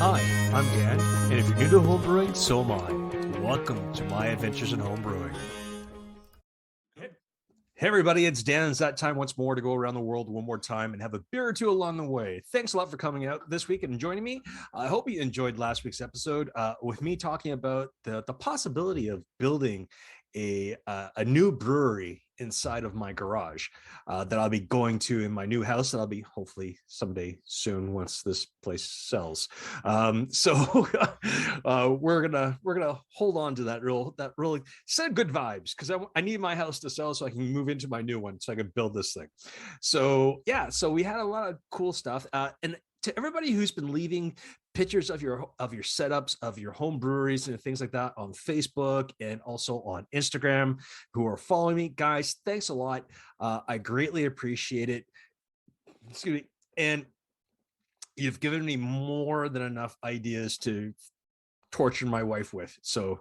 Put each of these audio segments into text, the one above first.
Hi, I'm Dan, and if you're new to homebrewing, so am I. Welcome to my adventures in homebrewing. Hey everybody, it's Dan. It's that time once more to go around the world one more time and have a beer or two along the way. Thanks a lot for coming out this week and joining me. I hope you enjoyed last week's episode with me talking about the possibility of building a new brewery inside of my garage that I'll be going to in my new house that I'll be hopefully someday soon once this place sells. So we're gonna hold on to that really send good vibes, because I need my house to sell so I can move into my new one so I can build this thing. So yeah, so we had a lot of cool stuff, and to everybody who's been leaving pictures of your setups, of your home breweries and things like that on Facebook and also on Instagram, who are following me, guys, thanks a lot. I greatly appreciate it. Excuse me. And you've given me more than enough ideas to torture my wife with, so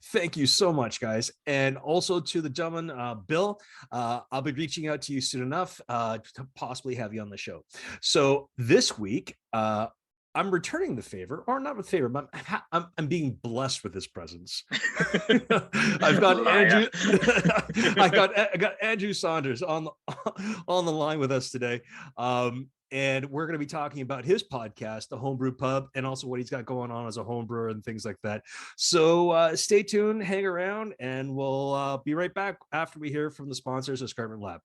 thank you so much, guys. And also to the gentleman, Bill, I'll be reaching out to you soon enough to possibly have you on the show. So this week I'm returning the favor, or not with favor, but I'm being blessed with his presence. I've got Andrew. I got Andrew Saunders on the line with us today. And we're going to be talking about his podcast, the Homebrew Pub, and also what he's got going on as a home brewer and things like that. So stay tuned, hang around, and we'll be right back after we hear from the sponsors of Escarpment Lab.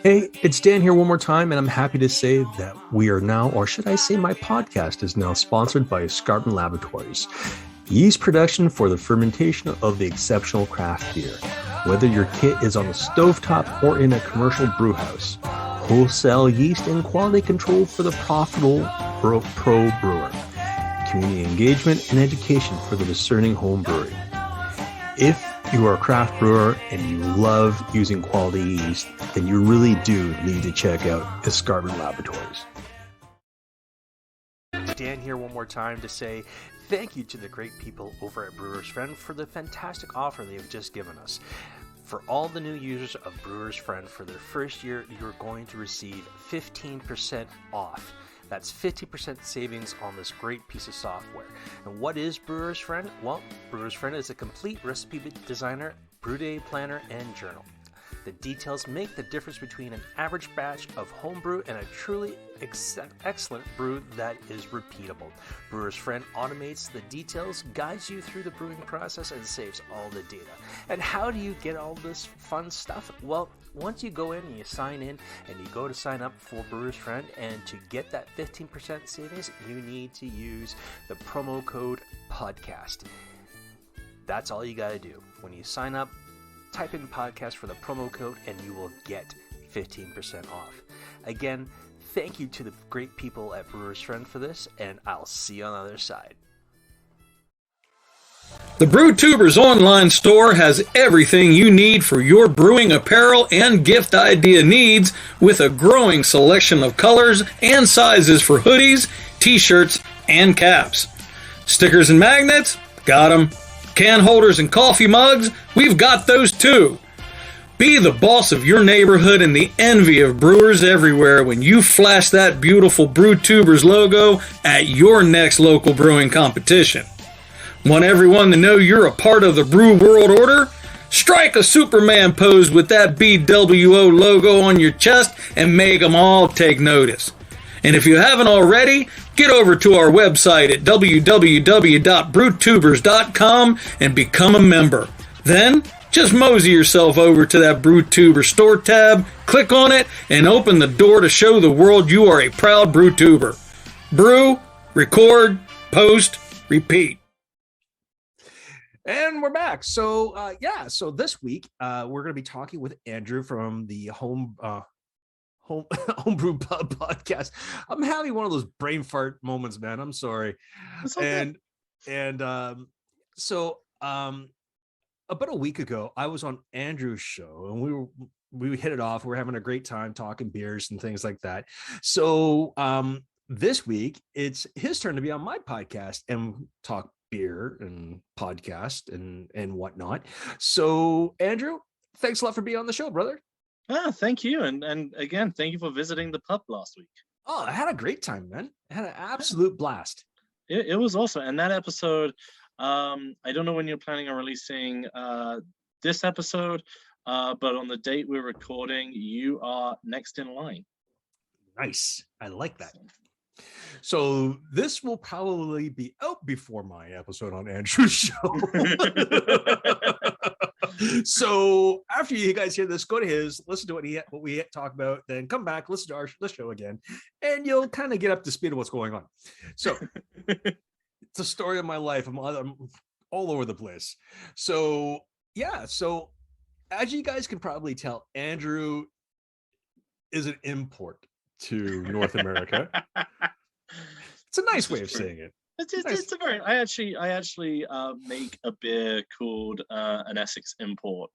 Hey, it's Dan here one more time, and I'm happy to say that we are now, or should I say my podcast is now sponsored by Escarpment Laboratories. Yeast production for the fermentation of the exceptional craft beer. Whether your kit is on the stovetop or in a commercial brew house, wholesale yeast and quality control for the profitable pro brewer. Community engagement and education for the discerning home brewery. If you are a craft brewer and you love using quality yeast, then you really do need to check out Escarpment Laboratories. Dan here one more time to say thank you to the great people over at Brewer's Friend for the fantastic offer they have just given us. For all the new users of Brewer's Friend, for their first year, you're going to receive 15% off. That's 50% savings on this great piece of software. And what is Brewer's Friend? Well, Brewer's Friend is a complete recipe designer, brew day planner, and journal. The details make the difference between an average batch of homebrew and a truly excellent brew that is repeatable. Brewer's Friend automates the details, guides you through the brewing process, and saves all the data. And how do you get all this fun stuff? Well, once you go in and you sign in and you go to sign up for Brewer's Friend, and to get that 15% savings, you need to use the promo code podcast. That's all you got to do. When you sign up, type in podcast for the promo code and you will get 15% off. Again, thank you to the great people at Brewer's Friend for this, and I'll see you on the other side. The BrewTubers online store has everything you need for your brewing apparel and gift idea needs, with a growing selection of colors and sizes for hoodies, t-shirts, and caps. Stickers and magnets? Got 'em. Can holders and coffee mugs? We've got those too. Be the boss of your neighborhood and the envy of brewers everywhere when you flash that beautiful BrewTubers logo at your next local brewing competition. Want everyone to know you're a part of the Brew World Order? Strike a Superman pose with that BWO logo on your chest and make them all take notice. And if you haven't already, get over to our website at www.brewtubers.com and become a member. Then, just mosey yourself over to that BrewTuber store tab, click on it, and open the door to show the world you are a proud BrewTuber. Brew, record, post, repeat. And we're back. So so this week we're going to be talking with Andrew from the Homebrew Pub podcast. I'm having one of those brain fart moments, man. I'm sorry. Okay. So about a week ago, I was on Andrew's show, and we hit it off. We're having a great time talking beers and things like that. So this week it's his turn to be on my podcast and talk beer and podcast and whatnot. So Andrew, thanks a lot for being on the show, brother. Thank you. And again, thank you for visiting the pub last week. Oh, I had a great time, man. I had an absolute blast. it was awesome. And that episode, I don't know when you're planning on releasing this episode, but on the date we're recording, you are next in line. Nice. I like that. So this will probably be out before my episode on Andrew's show. So after you guys hear this, go to his, listen to what we talk about, then come back, listen to the show again, and you'll kind of get up to speed of what's going on. So it's a story of my life. I'm all over the place. So yeah, so as you guys can probably tell, Andrew is an import to North America. It's a nice way of saying it. It's a very. I actually make a beer called an Essex import.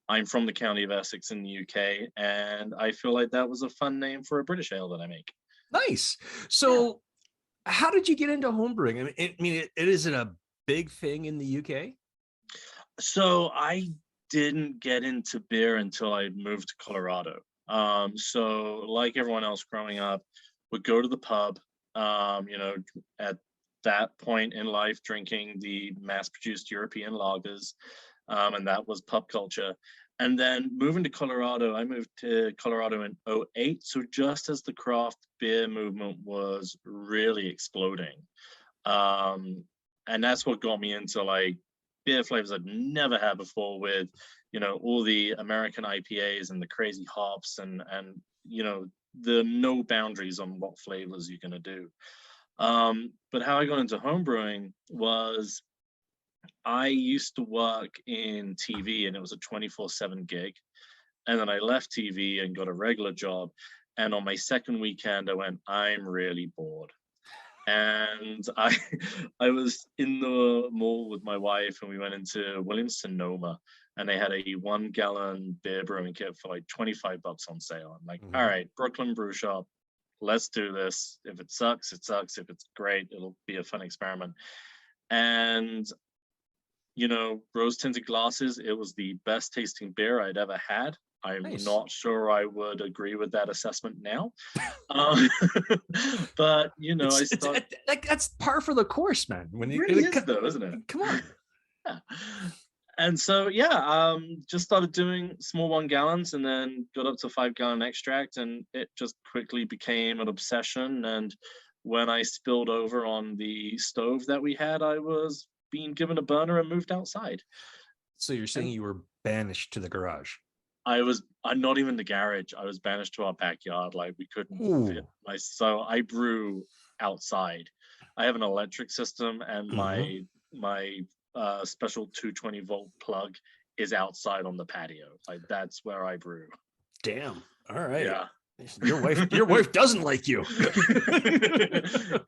I'm from the county of Essex in the UK, and I feel like that was a fun name for a British ale that I make. Nice. So, how did you get into homebrewing? I mean, is it a big thing in the UK? So I didn't get into beer until I moved to Colorado. So like everyone else growing up, would go to the pub. At that point in life, drinking the mass-produced European lagers, and that was pub culture. And then moving to Colorado, I moved to Colorado in 2008, so just as the craft beer movement was really exploding. And that's what got me into like beer flavors I'd never had before, with all the American IPAs and the crazy hops and the no boundaries on what flavors you're going to do. But how I got into homebrewing was I used to work in TV, and it was a 24/7 gig. And then I left TV and got a regular job. And on my second weekend, I went, I'm really bored. And I was in the mall with my wife, and we went into Williams-Sonoma, and they had a 1 gallon beer brewing kit for like $25 on sale. I'm like, all right, Brooklyn Brew Shop, let's do this. If it sucks, it sucks. If it's great, it'll be a fun experiment. And rose tinted glasses, it was the best tasting beer I'd ever had. I'm not sure I would agree with that assessment now. But, I started... that's par for the course, man. When it really is, though, isn't it? Come on. Yeah. And so, just started doing small 1 gallons, and then got up to 5 gallon extract, and it just quickly became an obsession. And when I spilled over on the stove that we had, I was being given a burner and moved outside. So you're saying you were banished to the garage? I'm not even the garage. I was banished to our backyard. Like, we couldn't fit so I brew outside. I have an electric system, and my special 220 volt plug is outside on the patio. Like, that's where I brew. Damn. All right. Yeah. Your wife doesn't like you.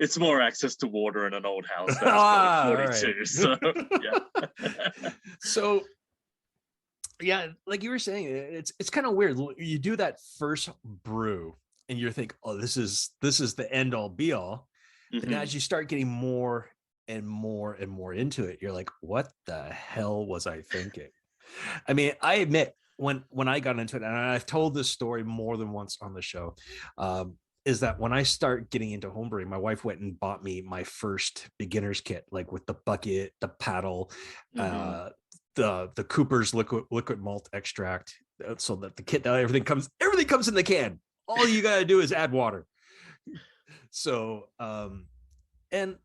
It's more access to water in an old house. That's 42. Right. So yeah. So yeah, like you were saying, it's kind of weird. You do that first brew and you think, oh, this is the end all be all. And as you start getting more and more and more into it, you're like, what the hell was I thinking? I mean, I admit, when I got into it, and I've told this story more than once on the show, is that when I start getting into homebrewing, my wife went and bought me my first beginner's kit, like with the bucket, the paddle, the Cooper's liquid malt extract, so that the kit, everything comes in the can. All you gotta do is add water. So, and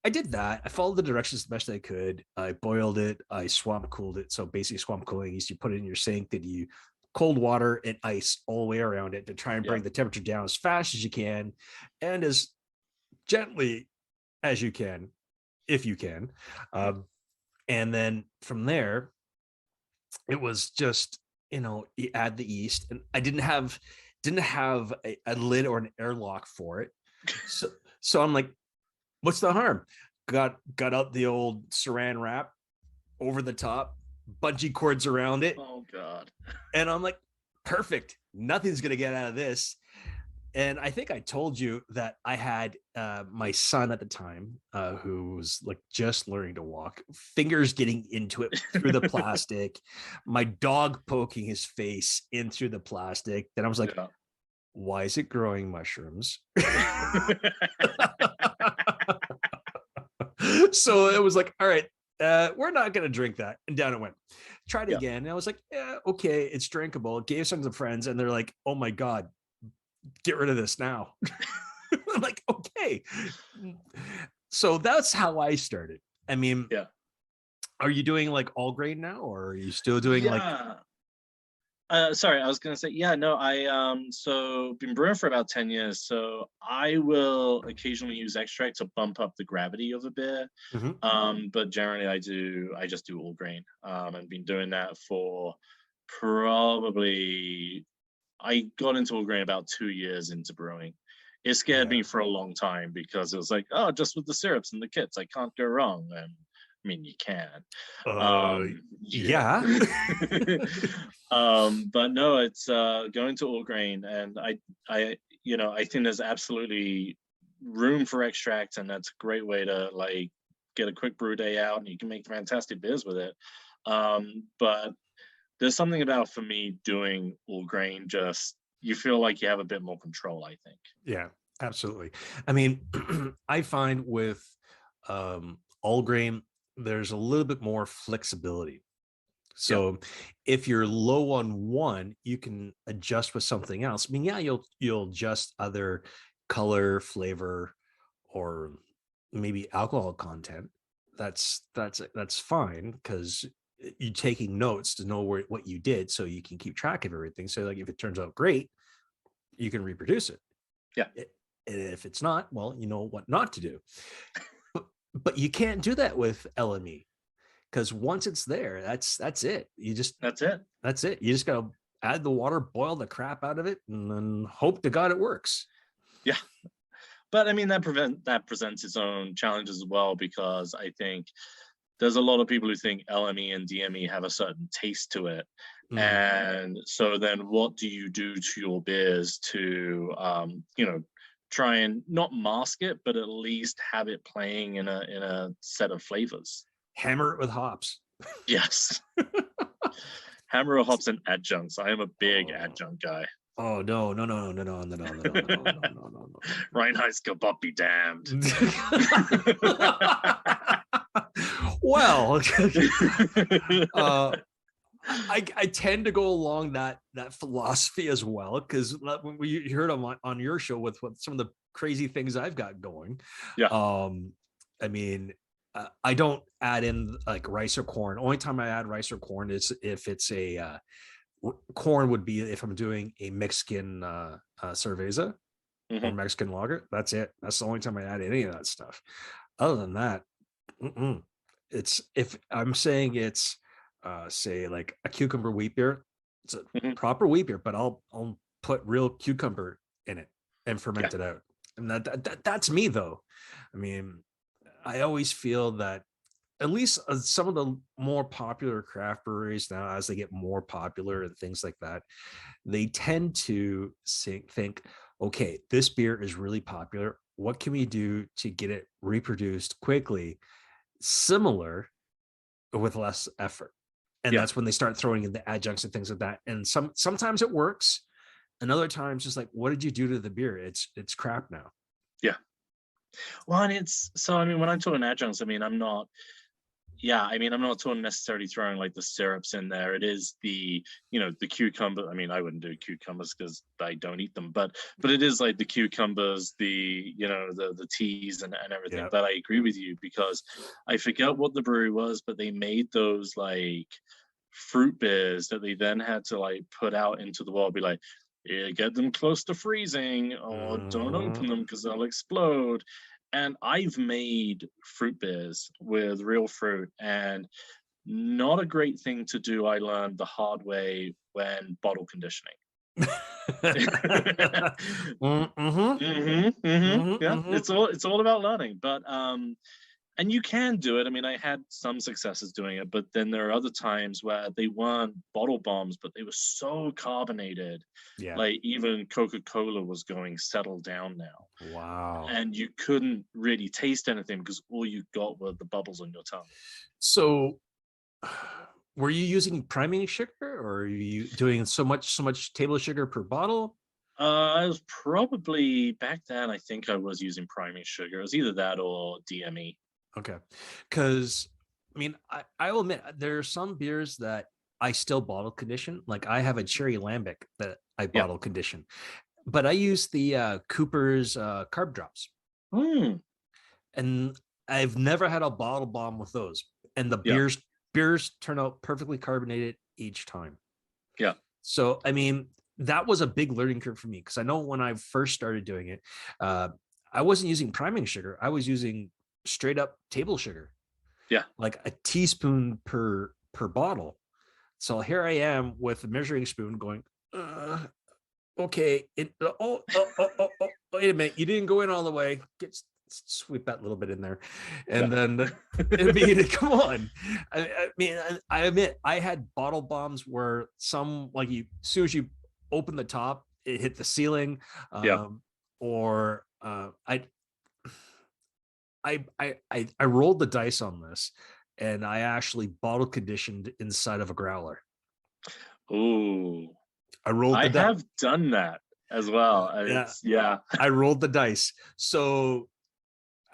I did that. I followed the directions the best I could. I boiled it. I swamp cooled it. So basically, swamp cooling is you put it in your sink, then you cold water and ice all the way around it to try and bring the temperature down as fast as you can and as gently as you can, if you can. And then from there, it was just, you add the yeast, and I didn't have a lid or an airlock for it. So I'm like, what's the harm? Got out the old saran wrap over the top, bungee cords around it. Oh God. And I'm like, perfect. Nothing's going to get out of this. And I think I told you that I had my son at the time, who was like just learning to walk, fingers getting into it through the plastic, my dog poking his face in through the plastic. Then I was like, why is it growing mushrooms? So it was like, all right, we're not gonna drink that, and down it went. Tried it again, and I was like, yeah, okay, it's drinkable. Gave some to friends, and they're like, oh my god, get rid of this now. I'm like, okay. So that's how I started. I mean, Yeah. are you doing like all grain now, or are you still doing like? Sorry, I was gonna say, yeah, no, so been brewing for about 10 years, so I will occasionally use extract to bump up the gravity of a beer. But generally I just do all grain. I've been doing that for probably, I got into all grain about 2 years into brewing. It scared me for a long time because it was like, oh, just with the syrups and the kits, I can't go wrong. And I mean, you can. Yeah. But no, it's going to all grain, and I think there's absolutely room for extract, and that's a great way to like get a quick brew day out, and you can make fantastic beers with it. But there's something about, for me, doing all grain, just you feel like you have a bit more control, I think. Yeah, absolutely. I mean, I find with all grain, there's a little bit more flexibility. So if you're low on one, you can adjust with something else. I mean, yeah, you'll adjust other color, flavor, or maybe alcohol content. That's fine, because you're taking notes to know what you did, so you can keep track of everything. So like if it turns out great, you can reproduce it. Yeah. If it's not, well, you know what not to do. But you can't do that with LME, because once it's there, that's it. That's it. You just gotta add the water, boil the crap out of it, and then hope to God it works. Yeah. But I mean, that presents its own challenges as well, because I think there's a lot of people who think LME and DME have a certain taste to it. And so then what do you do to your beers to, try and not mask it, but at least have it playing in a set of flavors? Hammer it with hops. Yes. Hammer with hops and adjuncts. I am a big adjunct guy. Oh no. Reinheit's kebab be damned. Well, I tend to go along that philosophy as well, because when we heard on your show with some of the crazy things I've got going. I mean, I don't add in like rice or corn. Only time I add rice or corn is if it's a corn would be if I'm doing a Mexican cerveza or Mexican lager. That's it. That's the only time I add any of that stuff. Other than that, it's, if I'm saying it's say like a cucumber wheat beer, it's a proper wheat beer, but I'll put real cucumber in it and ferment it out. And that's me though. I mean, I always feel that at least some of the more popular craft breweries now, as they get more popular and things like that, they tend to think, okay, this beer is really popular. What can we do to get it reproduced quickly, similar, with less effort? And that's when they start throwing in the adjuncts and things like that. And sometimes it works, and other times just like, what did you do to the beer? It's crap now. Yeah. Well, and it's, so I mean, when I'm talking adjuncts, I mean, I'm not talking necessarily throwing like the syrups in there. It is the cucumber. I mean, I wouldn't do cucumbers because I don't eat them, but it is like the cucumbers, the teas and everything. Yeah. But I agree with you, because I forget what the brewery was, but they made those like fruit beers that they then had to like put out into the world, be like, yeah, get them close to freezing, or don't open them because they'll explode. And I've made fruit beers with real fruit, and not a great thing to do. I learned the hard way when bottle conditioning. It's all about learning, but and you can do it. I mean, I had some successes doing it, but then there are other times where they weren't bottle bombs, but they were so carbonated. Yeah. Like even Coca-Cola was going settle down now. Wow. And you couldn't really taste anything because all you got were the bubbles on your tongue. So were you using priming sugar, or are you doing so much table sugar per bottle? I was probably, back then, I think I was using priming sugar. It was either that or DME. Okay. Because I mean, I will admit there are some beers that I still bottle condition. Like I have a cherry lambic that I Yeah. bottle condition, but I use the Cooper's carb drops, Mm, and I've never had a bottle bomb with those. And the yeah. beers turn out perfectly carbonated each time. Yeah. So I mean, that was a big learning curve for me because I know when I first started doing it, uh, I wasn't using priming sugar. I was using straight up table sugar, Yeah. like a teaspoon per bottle. So here I am with a measuring spoon going, okay, wait a minute, you didn't go in all the way. Sweep that little bit in there, and Yeah. then I mean, come on. I mean, I admit I had bottle bombs where some like you, as soon as you open the top, it hit the ceiling, Yeah. or I rolled the dice on this, and I actually bottle conditioned inside of a growler. Ooh, I rolled I the dice. have done that as well. Yeah, Yeah. I rolled the dice. So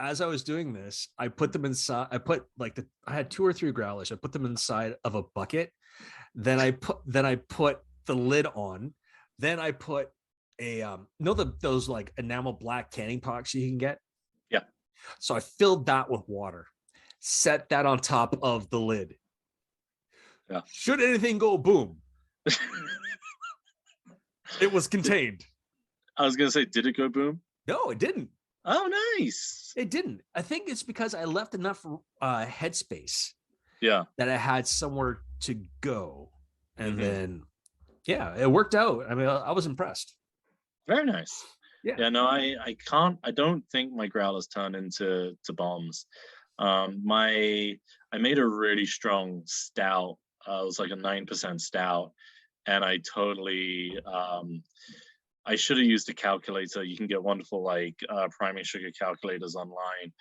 as I was doing this, I put them inside. I had 2 or 3 growlers. I put them inside of a bucket. Then I put the lid on. Then I put a those like enamel black canning pots you can get. Yeah. So I filled that with water, set that on top of the lid. Yeah. Should anything go boom, it was contained. I was gonna say, did it go boom? No, it didn't. Oh, nice. It didn't. I think it's because I left enough headspace Yeah. that I had somewhere to go. And Mhm. then, yeah, it worked out. I mean, I was impressed. Very nice. Yeah. Yeah, no, I can't. I don't think my growlers turn into bombs. I made a really strong stout. It was like a 9% stout, and I totally I should have used a calculator. You can get wonderful like priming sugar calculators online.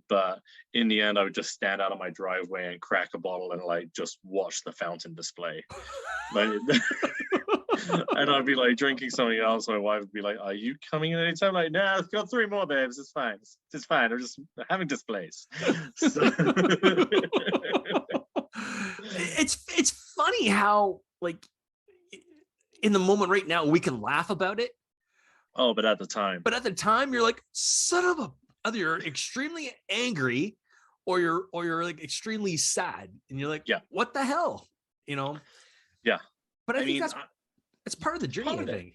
But in the end, I would just stand out of my driveway and crack a bottle and like just watch the fountain display. Like, and I'd be like drinking something else. My wife would be like, "Are you coming in anytime?" Like, nah, I've got 3 more, babes. It's fine. It's fine. I'm just having displays. So... it's funny how like in the moment right now we can laugh about it. Oh, but at the time, you're like, son of a, either you're extremely angry or you're like extremely sad, and you're like, yeah, what the hell, you know? Yeah. But I think it's part of the journey, I think.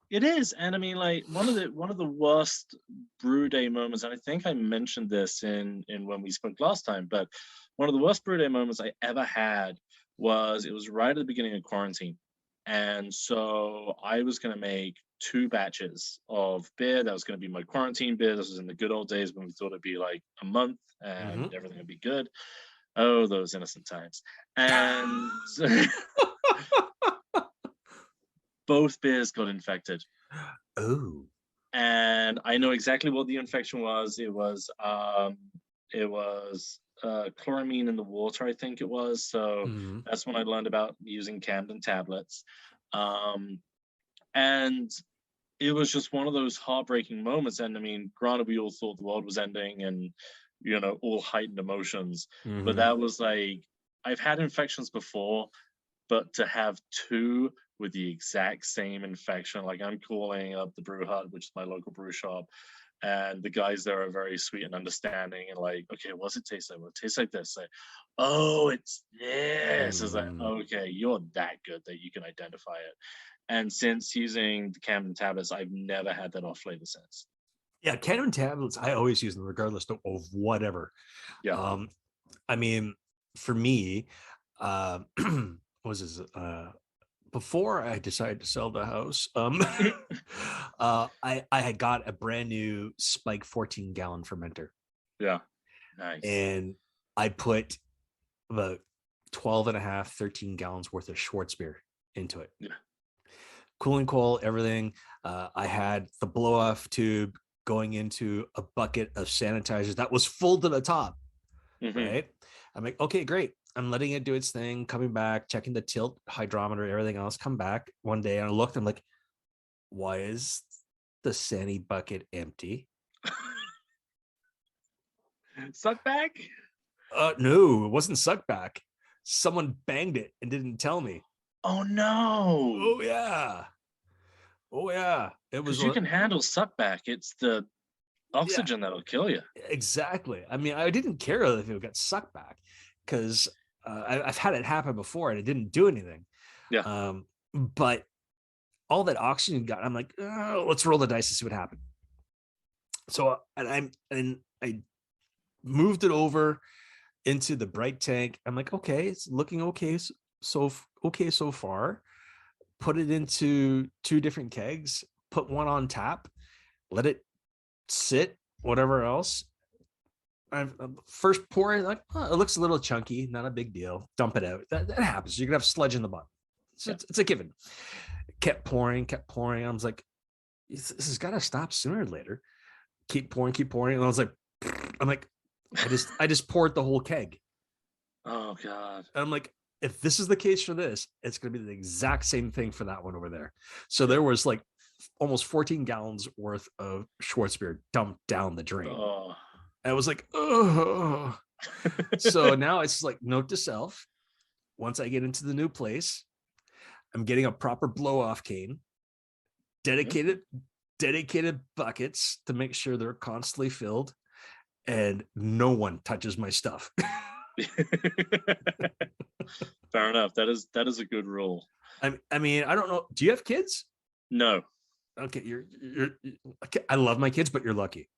It is. And I mean, like one of the worst brew day moments, and I think I mentioned this in when we spoke last time, but one of the worst brew day moments I ever had was it was right at the beginning of quarantine. And so I was going to make 2 batches of beer. That was going to be my quarantine beer. This was in the good old days when we thought it'd be like a month and everything would be good. Oh, those innocent times. And both beers got infected. Oh. And I know exactly what the infection was. It was chloramine in the water, I think it was. So that's when I learned about using Camden tablets. And it was just one of those heartbreaking moments. And I mean, granted, we all thought the world was ending and, you know, all heightened emotions. But that was like, I've had infections before, but to have 2 with the exact same infection, like I'm calling up the brew hut, which is my local brew shop, and the guys there are very sweet and understanding and like, okay, what's it taste like? Well, it tastes like this. Like, oh, it's this. It's like, okay, you're that good that you can identify it. And since using the Camden tablets, I've never had that off flavor since. Yeah, Camden tablets, I always use them regardless of whatever. Yeah. I mean, for me, what was this? Before I decided to sell the house, I had got a brand new Spike 14-gallon fermenter. Yeah. Nice. And I put about 12 and a half, 13 gallons worth of Schwarzbier into it. Yeah. Cooling coil, everything. I had the blow off tube going into a bucket of sanitizers that was full to the top. Right. I'm like, okay, great. I'm letting it do its thing, coming back, checking the tilt, hydrometer, everything else. Come back one day and I looked, I'm like, why is the Sandy bucket empty? Suck back? No, it wasn't suckback. Someone banged it and didn't tell me. Oh no. Oh yeah. Oh yeah. It was Because you can handle suck back. It's the oxygen that'll kill you. exactly. I mean, I didn't care if it got sucked back because I've had it happen before and it didn't do anything. Yeah. But all that oxygen got, I'm like, oh, let's roll the dice and see what happened. So I moved it over into the bright tank. I'm like, okay, it's looking okay. So okay so far. Put it into 2 different kegs, put one on tap, let it sit, whatever else. I first pour it, like, oh, it looks a little chunky, not a big deal. Dump it out. That happens. You're gonna have sludge in the bottom. So it's a given. Kept pouring. I was like, this has got to stop sooner or later. Keep pouring. And I was like, I'm like, I just poured the whole keg. Oh God. And I'm like, if this is the case for this, it's going to be the exact same thing for that one over there. So there was like almost 14 gallons worth of Schwarzbier dumped down the drain. Oh. And I was like, oh. So now it's like, note to self, once I get into the new place, I'm getting a proper blow off cane, dedicated buckets to make sure they're constantly filled, and no one touches my stuff. Fair enough. That is a good rule. I mean, I don't know. Do you have kids? No. Okay, you're okay. I love my kids, but you're lucky.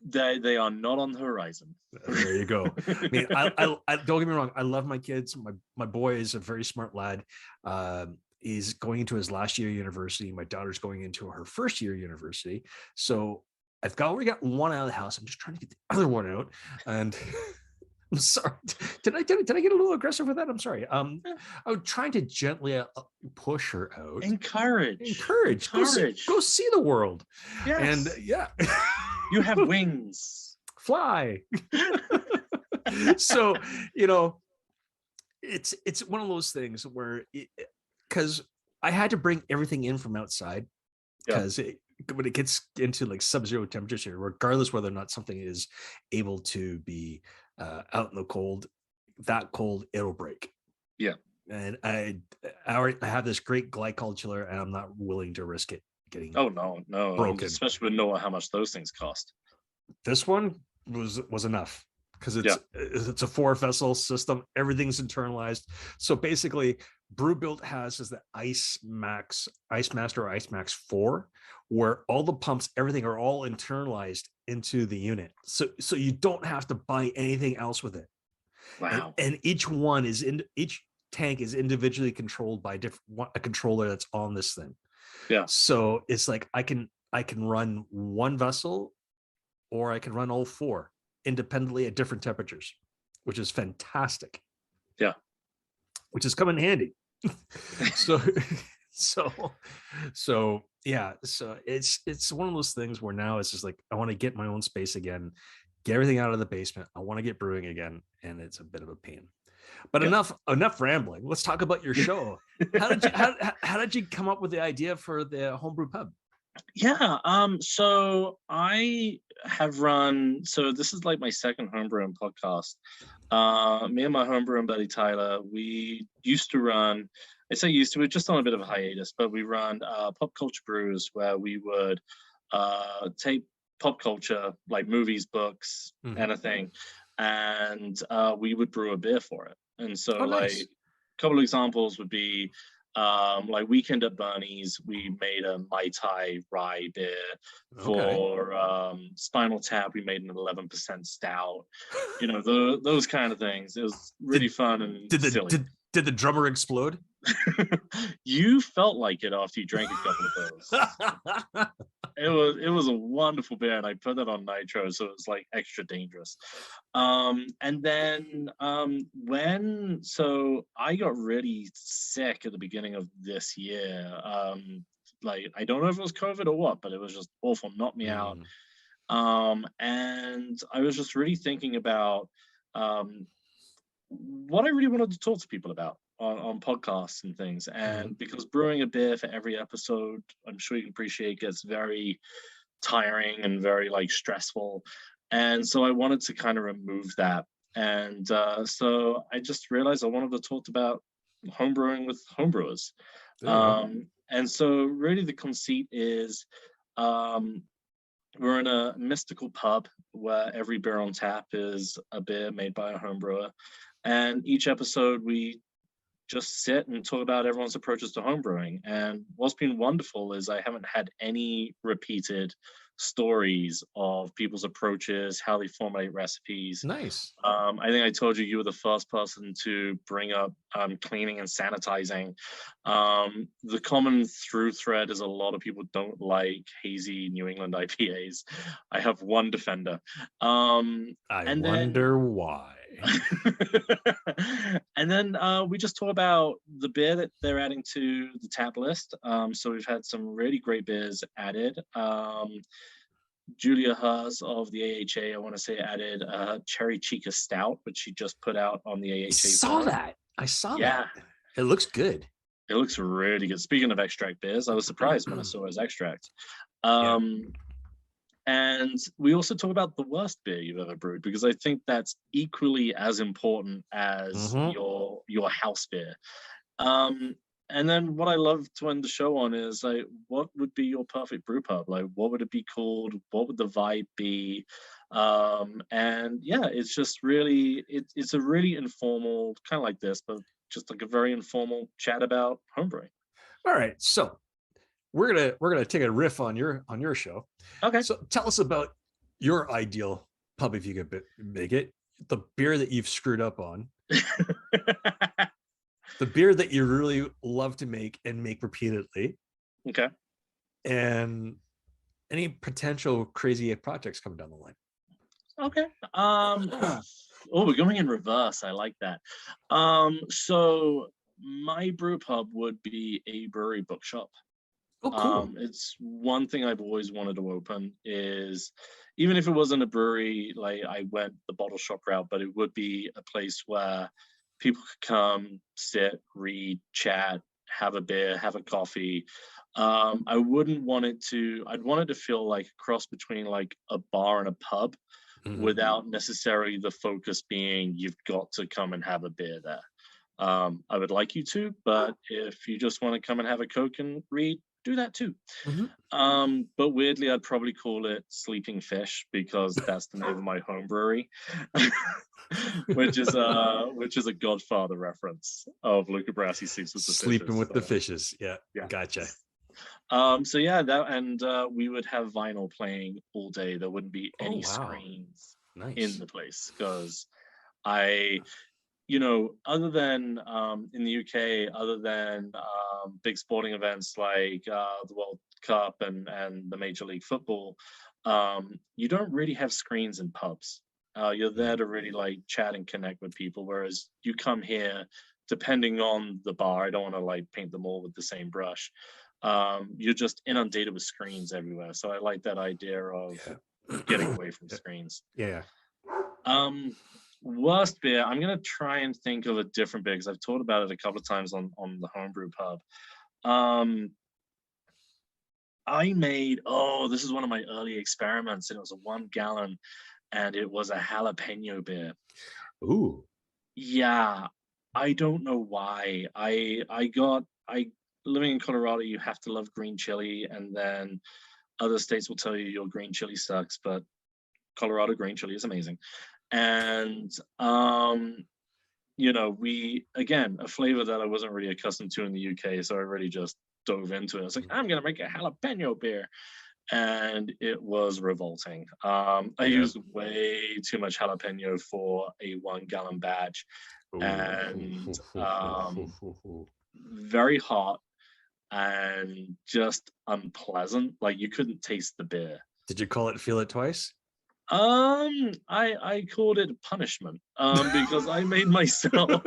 They are not on the horizon. There you go. I mean, I don't get me wrong. I love my kids. My boy is a very smart lad. He's going into his last year of university. My daughter's going into her first year of university. So I've already got one out of the house. I'm just trying to get the other one out. And I'm sorry. Did I get a little aggressive with that? I'm sorry. I was trying to gently push her out. Encourage. Go see the world. Yes. And yeah. You have wings. Fly. So, you know, it's one of those things where, because I had to bring everything in from outside, because when it gets into like sub-zero temperatures here, regardless whether or not something is able to be out in the cold, that cold, it'll break. Yeah. And I have this great glycol chiller, and I'm not willing to risk it getting no broken, especially with knowing how much those things cost. This one was enough, because it's a 4-vessel system. Everything's internalized. So basically, Brewbuilt has is the Ice Master or Ice Max 4, where all the pumps, everything are all internalized into the unit. So you don't have to buy anything else with it. Wow. And each tank is individually controlled by a controller that's on this thing. Yeah. So it's like I can run one vessel, or I can run all 4 independently at different temperatures, which is fantastic. Yeah. Which is come in handy. so yeah. So it's one of those things where now it's just like, I want to get my own space again, get everything out of the basement. I want to get brewing again, and it's a bit of a pain. But enough rambling. Let's talk about your show. How did you come up with the idea for the Homebrew Pub? Yeah. So I have run. So this is like my second homebrewing podcast. Me and my homebrewing buddy Tyler, we used to run. I say used to. We're just on a bit of a hiatus, but we run pop culture brews, where we would take pop culture, like movies, books, anything, and we would brew a beer for it. And so, nice. like, a couple of examples would be. Like Weekend at Bernie's, we made a Mai Tai rye beer. For Spinal Tap, we made an 11% stout. You know, those kind of things. It was really fun and silly. Did the drummer explode? You felt like it after you drank a couple of those. It was a wonderful beer, and I put that on nitro, so it was like extra dangerous. And then so I got really sick at the beginning of this year. Like, I don't know if it was COVID or what, but it was just awful, knocked me out. And I was just really thinking about what I really wanted to talk to people about on podcasts and things. And because brewing a beer for every episode, I'm sure you can appreciate, gets very tiring and very like stressful. And so I wanted to kind of remove that. And so I just realized I wanted to talk about homebrewing with homebrewers. There you go. And so really the conceit is um, we're in a mystical pub where every beer on tap is a beer made by a homebrewer. And each episode we just sit and talk about everyone's approaches to homebrewing. And what's been wonderful is I haven't had any repeated stories of people's approaches, how they formulate recipes. Nice. I think I told you you were the first person to bring up cleaning and sanitizing. The common through thread is a lot of people don't like hazy New England IPAs. I have one defender. I wonder why. And then we just talk about the beer that they're adding to the tap list. So we've had some really great beers added. Julia Haas of the AHA, I want to say, added Cherry Chica Stout, which she just put out on the AHA. I saw that. It looks good. It looks really good. Speaking of extract beers, I was surprised when I saw it as extract. And we also talk about the worst beer you've ever brewed, because I think that's equally as important as your house beer. And then what I love to end the show on is like, what would be your perfect brew pub? Like, what would it be called? What would the vibe be? And yeah, it's just really, it's a really informal, kind of like this, but just like a very informal chat about homebrewing. All right, so we're gonna take a riff on your show. Okay. So tell us about your ideal pub, if you could make it. The beer that you've screwed up on. The beer that you really love to make and make repeatedly. Okay. And any potential crazy projects coming down the line. Okay. Oh, we're going in reverse. I like that. So my brew pub would be a brewery bookshop. Oh, cool. It's one thing I've always wanted to open, is even if it wasn't a brewery, like I went the bottle shop route, but it would be a place where people could come, sit, read, chat, have a beer, have a coffee. I'd want it to feel like a cross between like a bar and a pub, without necessarily the focus being you've got to come and have a beer there. I would like you to, but if you just want to come and have a Coke and read, do that too. But weirdly, I'd probably call it Sleeping Fish, because that's the name of my home brewery, which is a Godfather reference of Luca Brasi Sleeps with the Sleeping Fishes. with the Fishes. Yeah, gotcha. So yeah, that, and we would have vinyl playing all day. There wouldn't be any screens in the place, because other than in the UK, other than big sporting events like the World Cup and the Major League Football, you don't really have screens in pubs. You're there to really like chat and connect with people. Whereas you come here, depending on the bar, I don't want to like paint them all with the same brush. You're just inundated with screens everywhere. So I like that idea of getting away from screens. Yeah. Worst beer, I'm gonna try and think of a different beer, because I've talked about it a couple of times on the Homebrew Pub. I made, this is one of my early experiments, and it was a 1 gallon, and it was a jalapeno beer. Ooh. Yeah, I don't know why. Living in Colorado, you have to love green chili, and then other states will tell you your green chili sucks, but Colorado green chili is amazing. And a flavor that I wasn't really accustomed to in the UK, so I really just dove into it. I was like, I'm gonna make a jalapeno beer, and it was revolting. I used way too much jalapeno for a 1 gallon batch. And very hot and just unpleasant. Like, you couldn't taste the beer. Did you call it Feel It Twice? I called it punishment, because I made myself.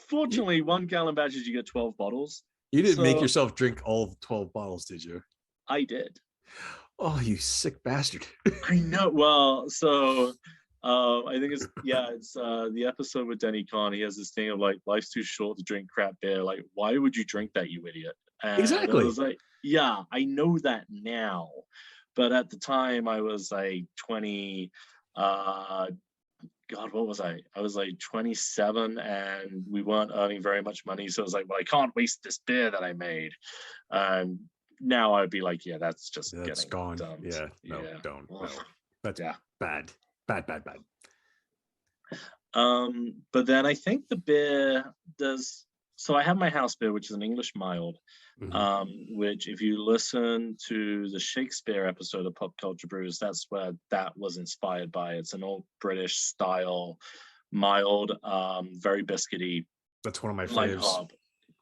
Fortunately, 1 gallon batches, you get 12 bottles. You didn't make yourself drink all 12 bottles, did you? I did. Oh, you sick bastard. I know. Well, so I think it's the episode with Denny Kahn. He has this thing of like, life's too short to drink crap beer. Like, why would you drink that, you idiot? And exactly. I was like, yeah, I know that now. But at the time, I was like 20. God, what was I? I was like 27, and we weren't earning very much money. So I was like, well, I can't waste this beer that I made. Now I'd be like, yeah, that's just That's getting gone. dumped. Yeah. No, Yeah. don't. No. Ugh. That's Yeah. bad. Bad. But then I think the beer does. So I have my house beer, which is an English mild, Mhm. which if you listen to the Shakespeare episode of Pop Culture Brews, that's where that was inspired by. It's an old British style mild, very biscuity, That's one of my light faves. hop.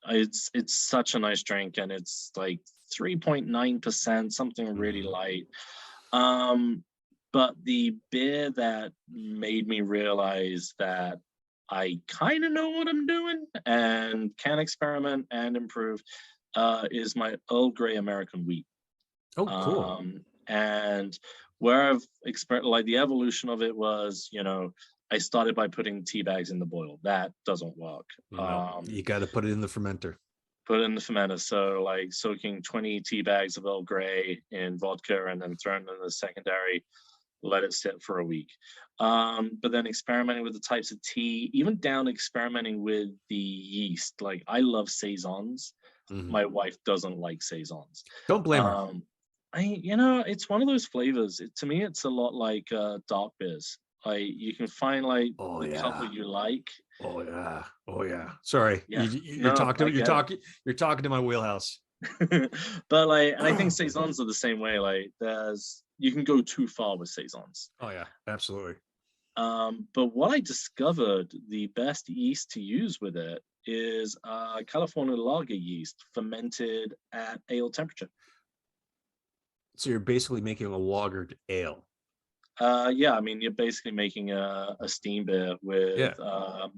It's such a nice drink, and it's like 3.9%, something really Mhm. light. But the beer that made me realize that I kind of know what I'm doing and can experiment and improve is my Earl Grey American wheat. Oh, cool. And where I've like the evolution of it was, I started by putting tea bags in the boil. That doesn't work. No, you got to put it in the fermenter. Put it in the fermenter. So like soaking 20 tea bags of Earl Grey in vodka and then throwing it in the secondary, let it sit for a week. But then experimenting with the types of tea, even down experimenting with the yeast. Like I love saisons. Mhm. My wife doesn't like saisons. Don't blame her. It's one of those flavors. To me, it's a lot like dark beers. Like you can find like Oh the couple yeah. you like. Oh yeah. Oh yeah. Sorry, Yeah, you're no, talking. I You're get it. talking. You're talking to my wheelhouse. But like, and I think saisons are the same way. Like, you can go too far with saisons. Oh yeah, absolutely. But what I discovered, the best yeast to use with it is California lager yeast fermented at ale temperature. So you're basically making a lagered ale. Yeah, I mean, you're basically making a steam beer with Yeah,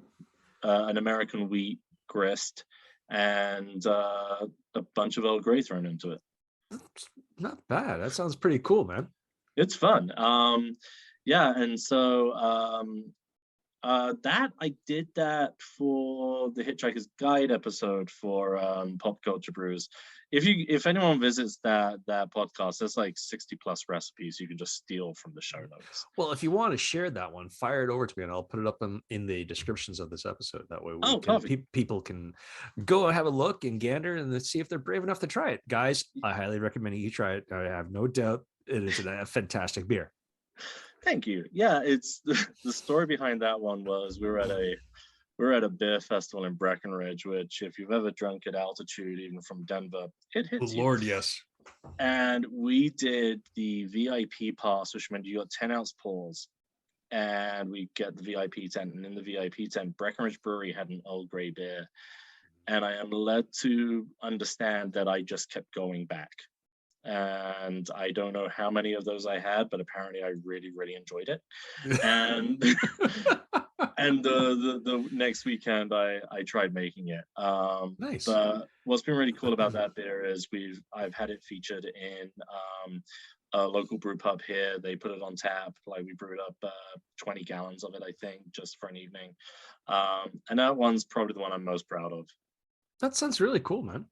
an American wheat grist and a bunch of Earl Grey thrown into it. that's not bad. That sounds pretty cool, man. It's fun. Yeah, and so that I did that for the Hitchhiker's Guide episode for Pop Culture Brews. If anyone visits that podcast, there's like 60 plus recipes you can just steal from the show notes. Well, if you want to share that one, fire it over to me, and I'll put it up in the descriptions of this episode. That way, Perfect. people can go have a look and gander and see if they're brave enough to try it. Guys, I highly recommend you try it. I have no doubt it is a fantastic beer. Thank you. Yeah, it's the story behind that one was we were at a beer festival in Breckenridge, which if you've ever drunk at altitude, even from Denver, it hits you. Lord, yes. And we did the VIP pass, which meant you got 10-ounce pours, and we get the VIP tent. And in the VIP tent, Breckenridge Brewery had an Earl Grey beer. And I am led to understand that I just kept going back. And I don't know how many of those I had, but apparently I really, really enjoyed it. And and the next weekend I tried making it. Nice. But what's been really cool about that beer is I've had it featured in a local brew pub here. They put it on tap. Like we brewed up 20 gallons of it, I think, just for an evening. And that one's probably the one I'm most proud of. That sounds really cool, man.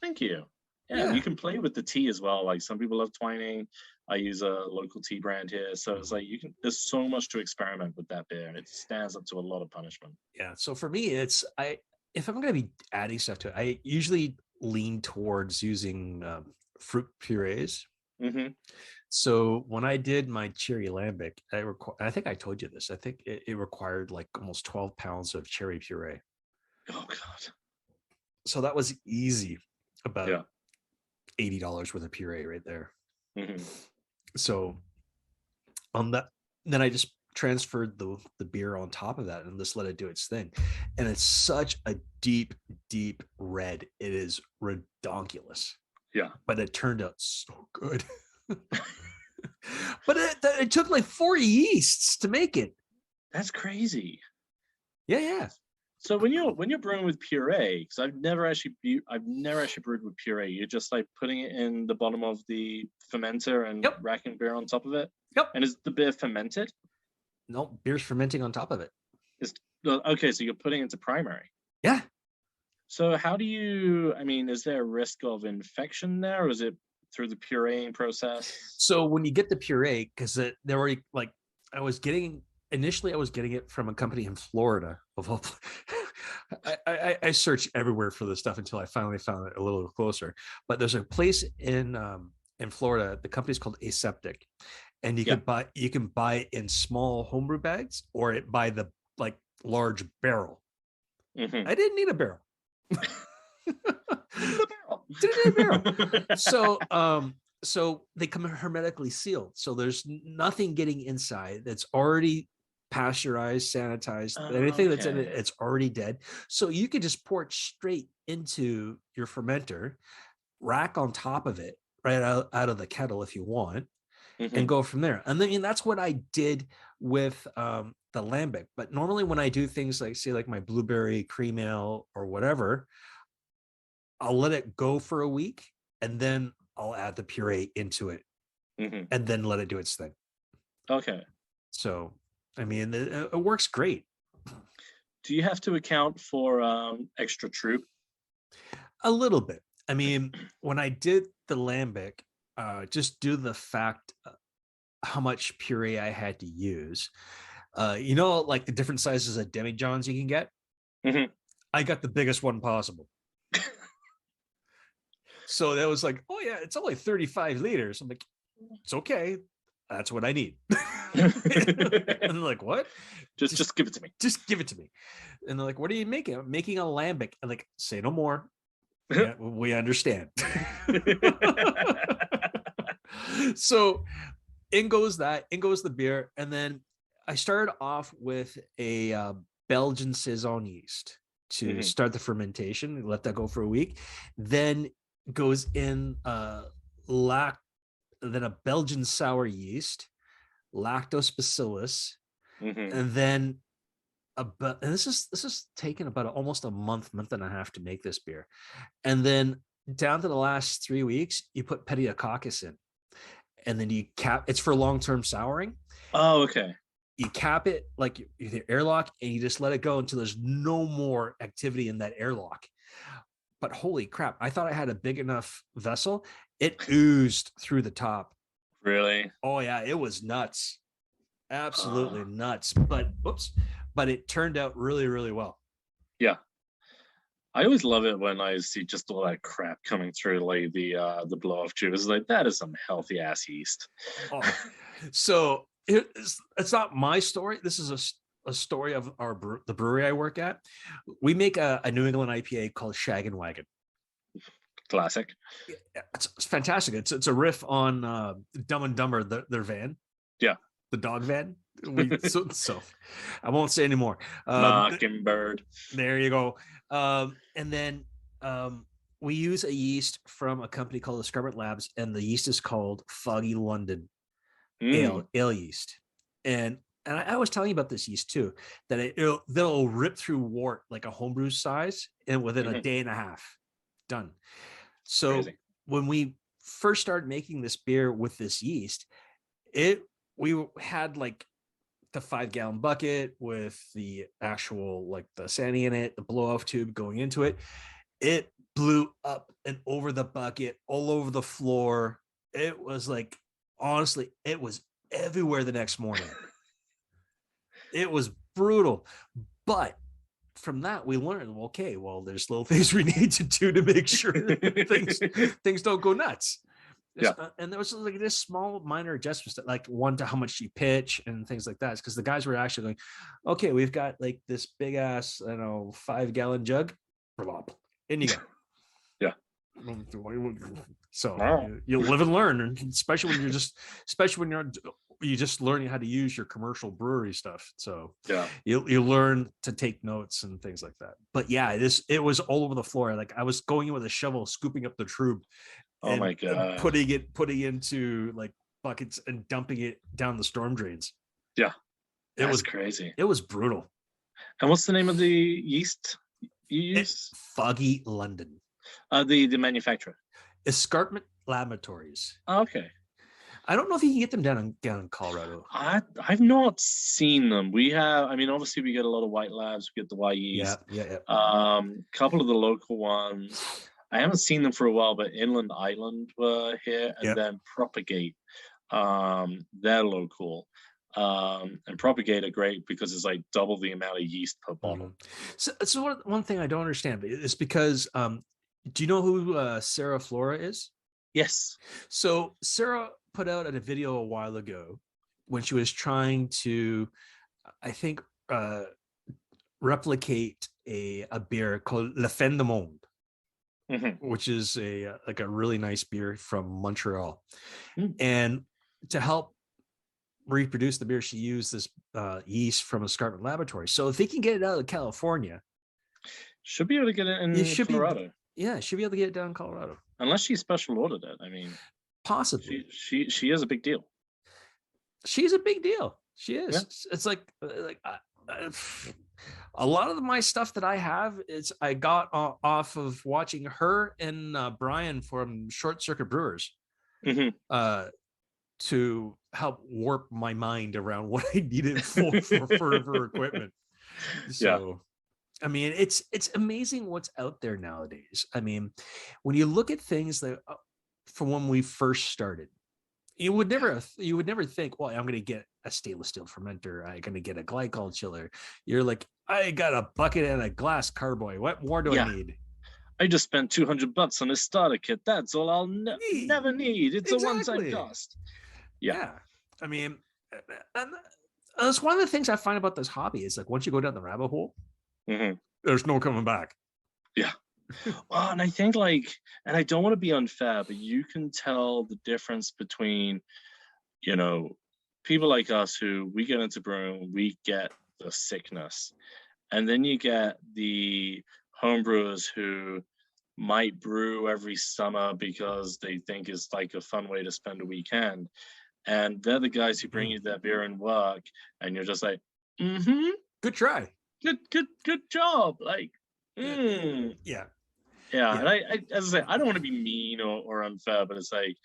Thank you. Yeah, Yeah. and you can play with the tea as well. Like some people love twining. I use a local tea brand here, so it's like there's so much to experiment with that beer, and it stands up to a lot of punishment. Yeah. So for me, if I'm going to be adding stuff to it, I usually lean towards using fruit purees. Mm-hmm. So when I did my cherry lambic, I think I told you this. I think it required like almost 12 pounds of cherry puree. Oh God. So that was easy. About Yeah. $80 worth of puree right there. Mm-hmm. So on that, then I just transferred the beer on top of that and just let it do its thing. And it's such a deep red. It is redonkulous. Yeah. But it turned out so good. But it took like 4 yeasts to make it. That's crazy. Yeah. So when you're brewing with puree, because I've never actually brewed with puree. You're just like putting it in the bottom of the fermenter and racking beer on top of it. Yep. And is the beer fermented? No, beer's fermenting on top of it. Okay, so you're putting it into primary. Yeah. So how do you? I mean, is there a risk of infection there, or is it through the pureeing process? So when you get the puree, because they're already like, I was getting it from a company in Florida. I searched everywhere for this stuff until I finally found it a little closer. But there's a place in Florida. The company's called Aseptic, and you can buy it in small homebrew bags or buy the like large barrel. I didn't need a barrel. Didn't need a barrel. So they come hermetically sealed. So there's nothing getting inside that's already pasteurized, sanitized. Anything that's in it, it's already dead. So you can just pour it straight into your fermenter, rack on top of it, right out of the kettle if you want, and go from there. And then that's what I did with the lambic. But normally when I do things like, say, like my blueberry cream ale or whatever, I'll let it go for a week and then I'll add the puree into it and then let it do its thing. Okay. So, I mean, it works great. Do you have to account for extra troop? A little bit. I mean, when I did the lambic, just due to the fact how much puree I had to use, like the different sizes of demijohns you can get. I got the biggest one possible. So that was like, oh yeah, it's only 35 liters. I'm like, it's okay. That's what I need. And they're like, what? Just give it to me. Just give it to me. And they're like, what are you making? I'm making a lambic. I'm like, say no more. Yeah, we understand. So in goes the beer. And then I started off with a Belgian Saison yeast to start the fermentation. Let that go for a week. Then goes in then a Belgian sour yeast, lactobacillus, and then and this is taken about almost a month and a half to make this beer. And then down to the last 3 weeks, you put pediococcus in, and then you cap. It's for long-term souring. Oh, okay. You cap it like the airlock, and you just let it go until there's no more activity in that airlock. But holy crap, I thought I had a big enough vessel. It oozed through the top. Really? Oh yeah, it was nuts. Absolutely nuts. But it turned out really, really well. Yeah. I always love it when I see just all that crap coming through, like the blow off tube. It's like, that is some healthy ass yeast. So it's not my story. This is a story of the brewery I work at. We make a New England IPA called Shag and Wagon. Classic. It's fantastic. It's a riff on Dumb and Dumber, their van. Yeah. The dog van. So I won't say anymore. Mockingbird. There you go. And then we use a yeast from a company called Escarpment Labs, and the yeast is called Foggy London ale yeast. And I was telling you about this yeast too, that they'll rip through wort like a homebrew size, and within a day and a half, done. So crazy. When we first started making this beer with this yeast, we had like the 5-gallon bucket with the actual like the Sandy in it, the blow off tube going into it. It blew up and over the bucket, all over the floor. It was like, honestly, it was everywhere the next morning. It was brutal. But from that, we learned, okay, well, there's little things we need to do to make sure things don't go nuts. Yeah. And there was like this small minor adjustments, like one to how much you pitch and things like that. Because the guys were actually going, okay, we've got like this big ass, 5-gallon jug. In you go. Yeah. So you live and learn, and especially when you're just learning how to use your commercial brewery stuff. So yeah, you learn to take notes and things like that. But yeah, it was all over the floor. Like I was going in with a shovel, scooping up the trub. Oh my god! And putting into like buckets and dumping it down the storm drains. Yeah, it was crazy. It was brutal. And what's the name of the yeast you use? Foggy London. The manufacturer. Escarpment Laboratories. Oh, okay. I don't know if you can get them down in Colorado. I've not seen them. We have, obviously we get a lot of white labs. We get the Y yeast. Yeah. Couple of the local ones. I haven't seen them for a while, but Inland Island were here, and Yep. then Propagate. They're local. And Propagate are great because it's like double the amount of yeast per bottle. So one thing I don't understand is because do you know who Sarah Flora is? Yes. So Sarah put out a video a while ago when she was trying to, I think, replicate a beer called La Fin du Monde, which is a like a really nice beer from Montreal. And to help reproduce the beer, she used this yeast from Escarpment Laboratory. So if they can get it out of California, should be able to get it in Colorado. Should be able to get it down in Colorado. Unless she special ordered it. I mean, possibly. She is a big deal. She's a big deal. She is. Yeah. It's like a lot of my stuff that I have is I got off of watching her and Brian from Short Circuit Brewers to help warp my mind around what I needed for equipment. So, I mean, it's amazing what's out there nowadays. I mean, when you look at things that from when we first started, you would never think, well, I'm going to get a stainless steel fermenter. I'm going to get a glycol chiller. You're like, I got a bucket and a glass carboy. What more do I need? I just spent $200 on a starter kit. That's all I'll never need. It's a one-time cost. Yeah. I mean, and that's one of the things I find about this hobby is like, once you go down the rabbit hole, there's no coming back. Yeah. Well, and I think and I don't want to be unfair, but you can tell the difference between, people like us who we get into brewing, we get the sickness. And then you get the homebrewers who might brew every summer because they think it's like a fun way to spend a weekend. And they're the guys who bring you their beer and work, and you're just like, good try. Good job. Like, Yeah. And I as I say, I don't want to be mean or unfair, but it's like,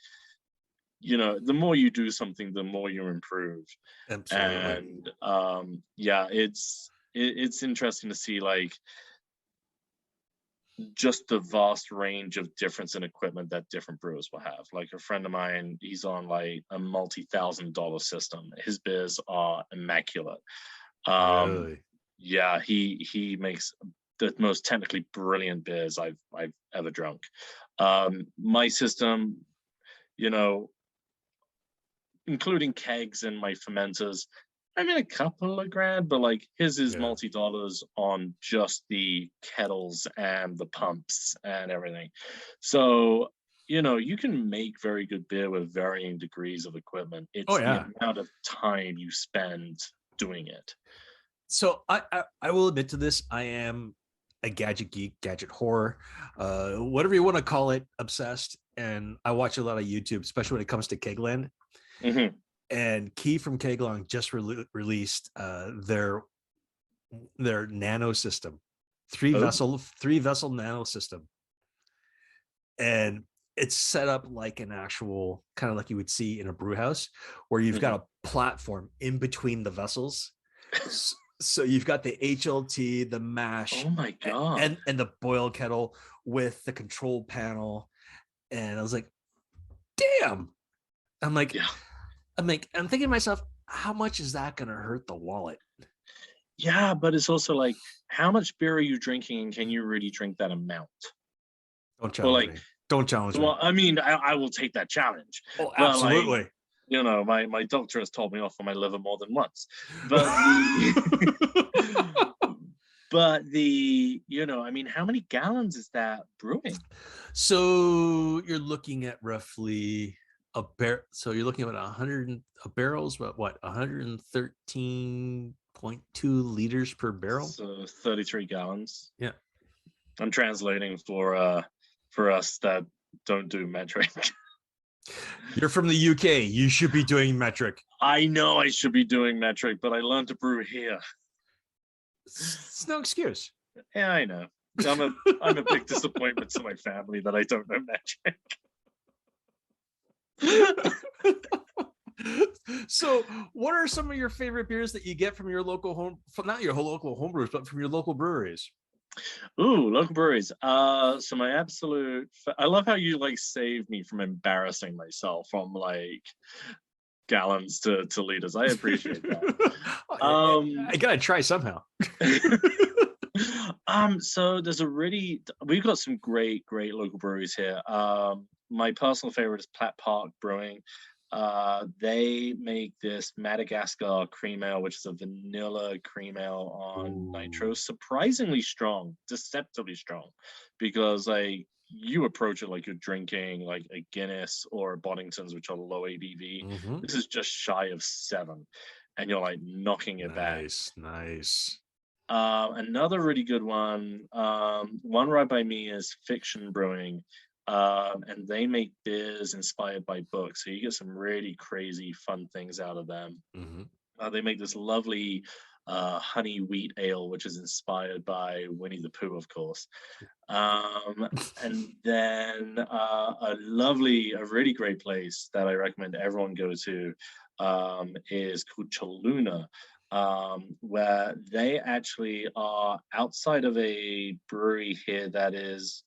the more you do something, the more you improve. Absolutely. And it's interesting to see just the vast range of difference in equipment that different brewers will have. Like a friend of mine, he's on like a multi-$1,000 system. His beers are immaculate. Really? Yeah, he makes the most technically brilliant beers I've ever drunk. My system, including kegs and my fermenters, I mean, a couple of grand, but like his is multi-dollars on just the kettles and the pumps and everything. So, you can make very good beer with varying degrees of equipment. It's the amount of time you spend doing it. So I will admit to this. I am a gadget geek, gadget whore, whatever you want to call it, obsessed. And I watch a lot of YouTube, especially when it comes to Kegland. And Key from Keglong just released their nano system, three vessel nano system, and it's set up like an actual kind of like you would see in a brew house, where you've got a platform in between the vessels. So you've got the HLT, the mash, oh my god, and the boil kettle with the control panel, and I was like, damn. I'm thinking to myself, how much is that going to hurt the wallet? Yeah, but it's also like, how much beer are you drinking, and can you really drink that amount? Don't challenge me. Don't challenge me. Well, I mean, I will take that challenge. Oh, absolutely. My doctor has told me off for my liver more than once. But I mean, how many gallons is that brewing? So you're looking at roughly so you're looking at 100 barrels, what 113.2 liters per barrel, so 33 gallons. Yeah, I'm translating for us that don't do metric. You're from the UK, you should be doing metric. I know I should be doing metric, but I learned to brew here. It's no excuse. Yeah, I know. I'm a big disappointment to my family that I don't know metric. So what are some of your favorite beers that you get from your local not your local homebrewers, but from your local breweries? Ooh, local breweries. So my absolute, I love how you like saved me from embarrassing myself from like gallons to liters. I appreciate that. I gotta try somehow. So we've got some great local breweries here. My personal favorite is Platt Park Brewing. They make this Madagascar cream ale, which is a vanilla cream ale on nitro, Ooh. surprisingly strong, deceptively strong, because like you approach it like you're drinking like a Guinness or a Boddington's, which are low ABV. Mhm. This is just shy of 7, and you're like knocking it back. Nice. Another really good one right by me is Fiction Brewing, and they make beers inspired by books. So you get some really crazy, fun things out of them. Mhm. They make this lovely honey wheat ale, which is inspired by Winnie the Pooh, of course. And then a really great place that I recommend everyone go to is called Choluna, where they actually are outside of a brewery here that is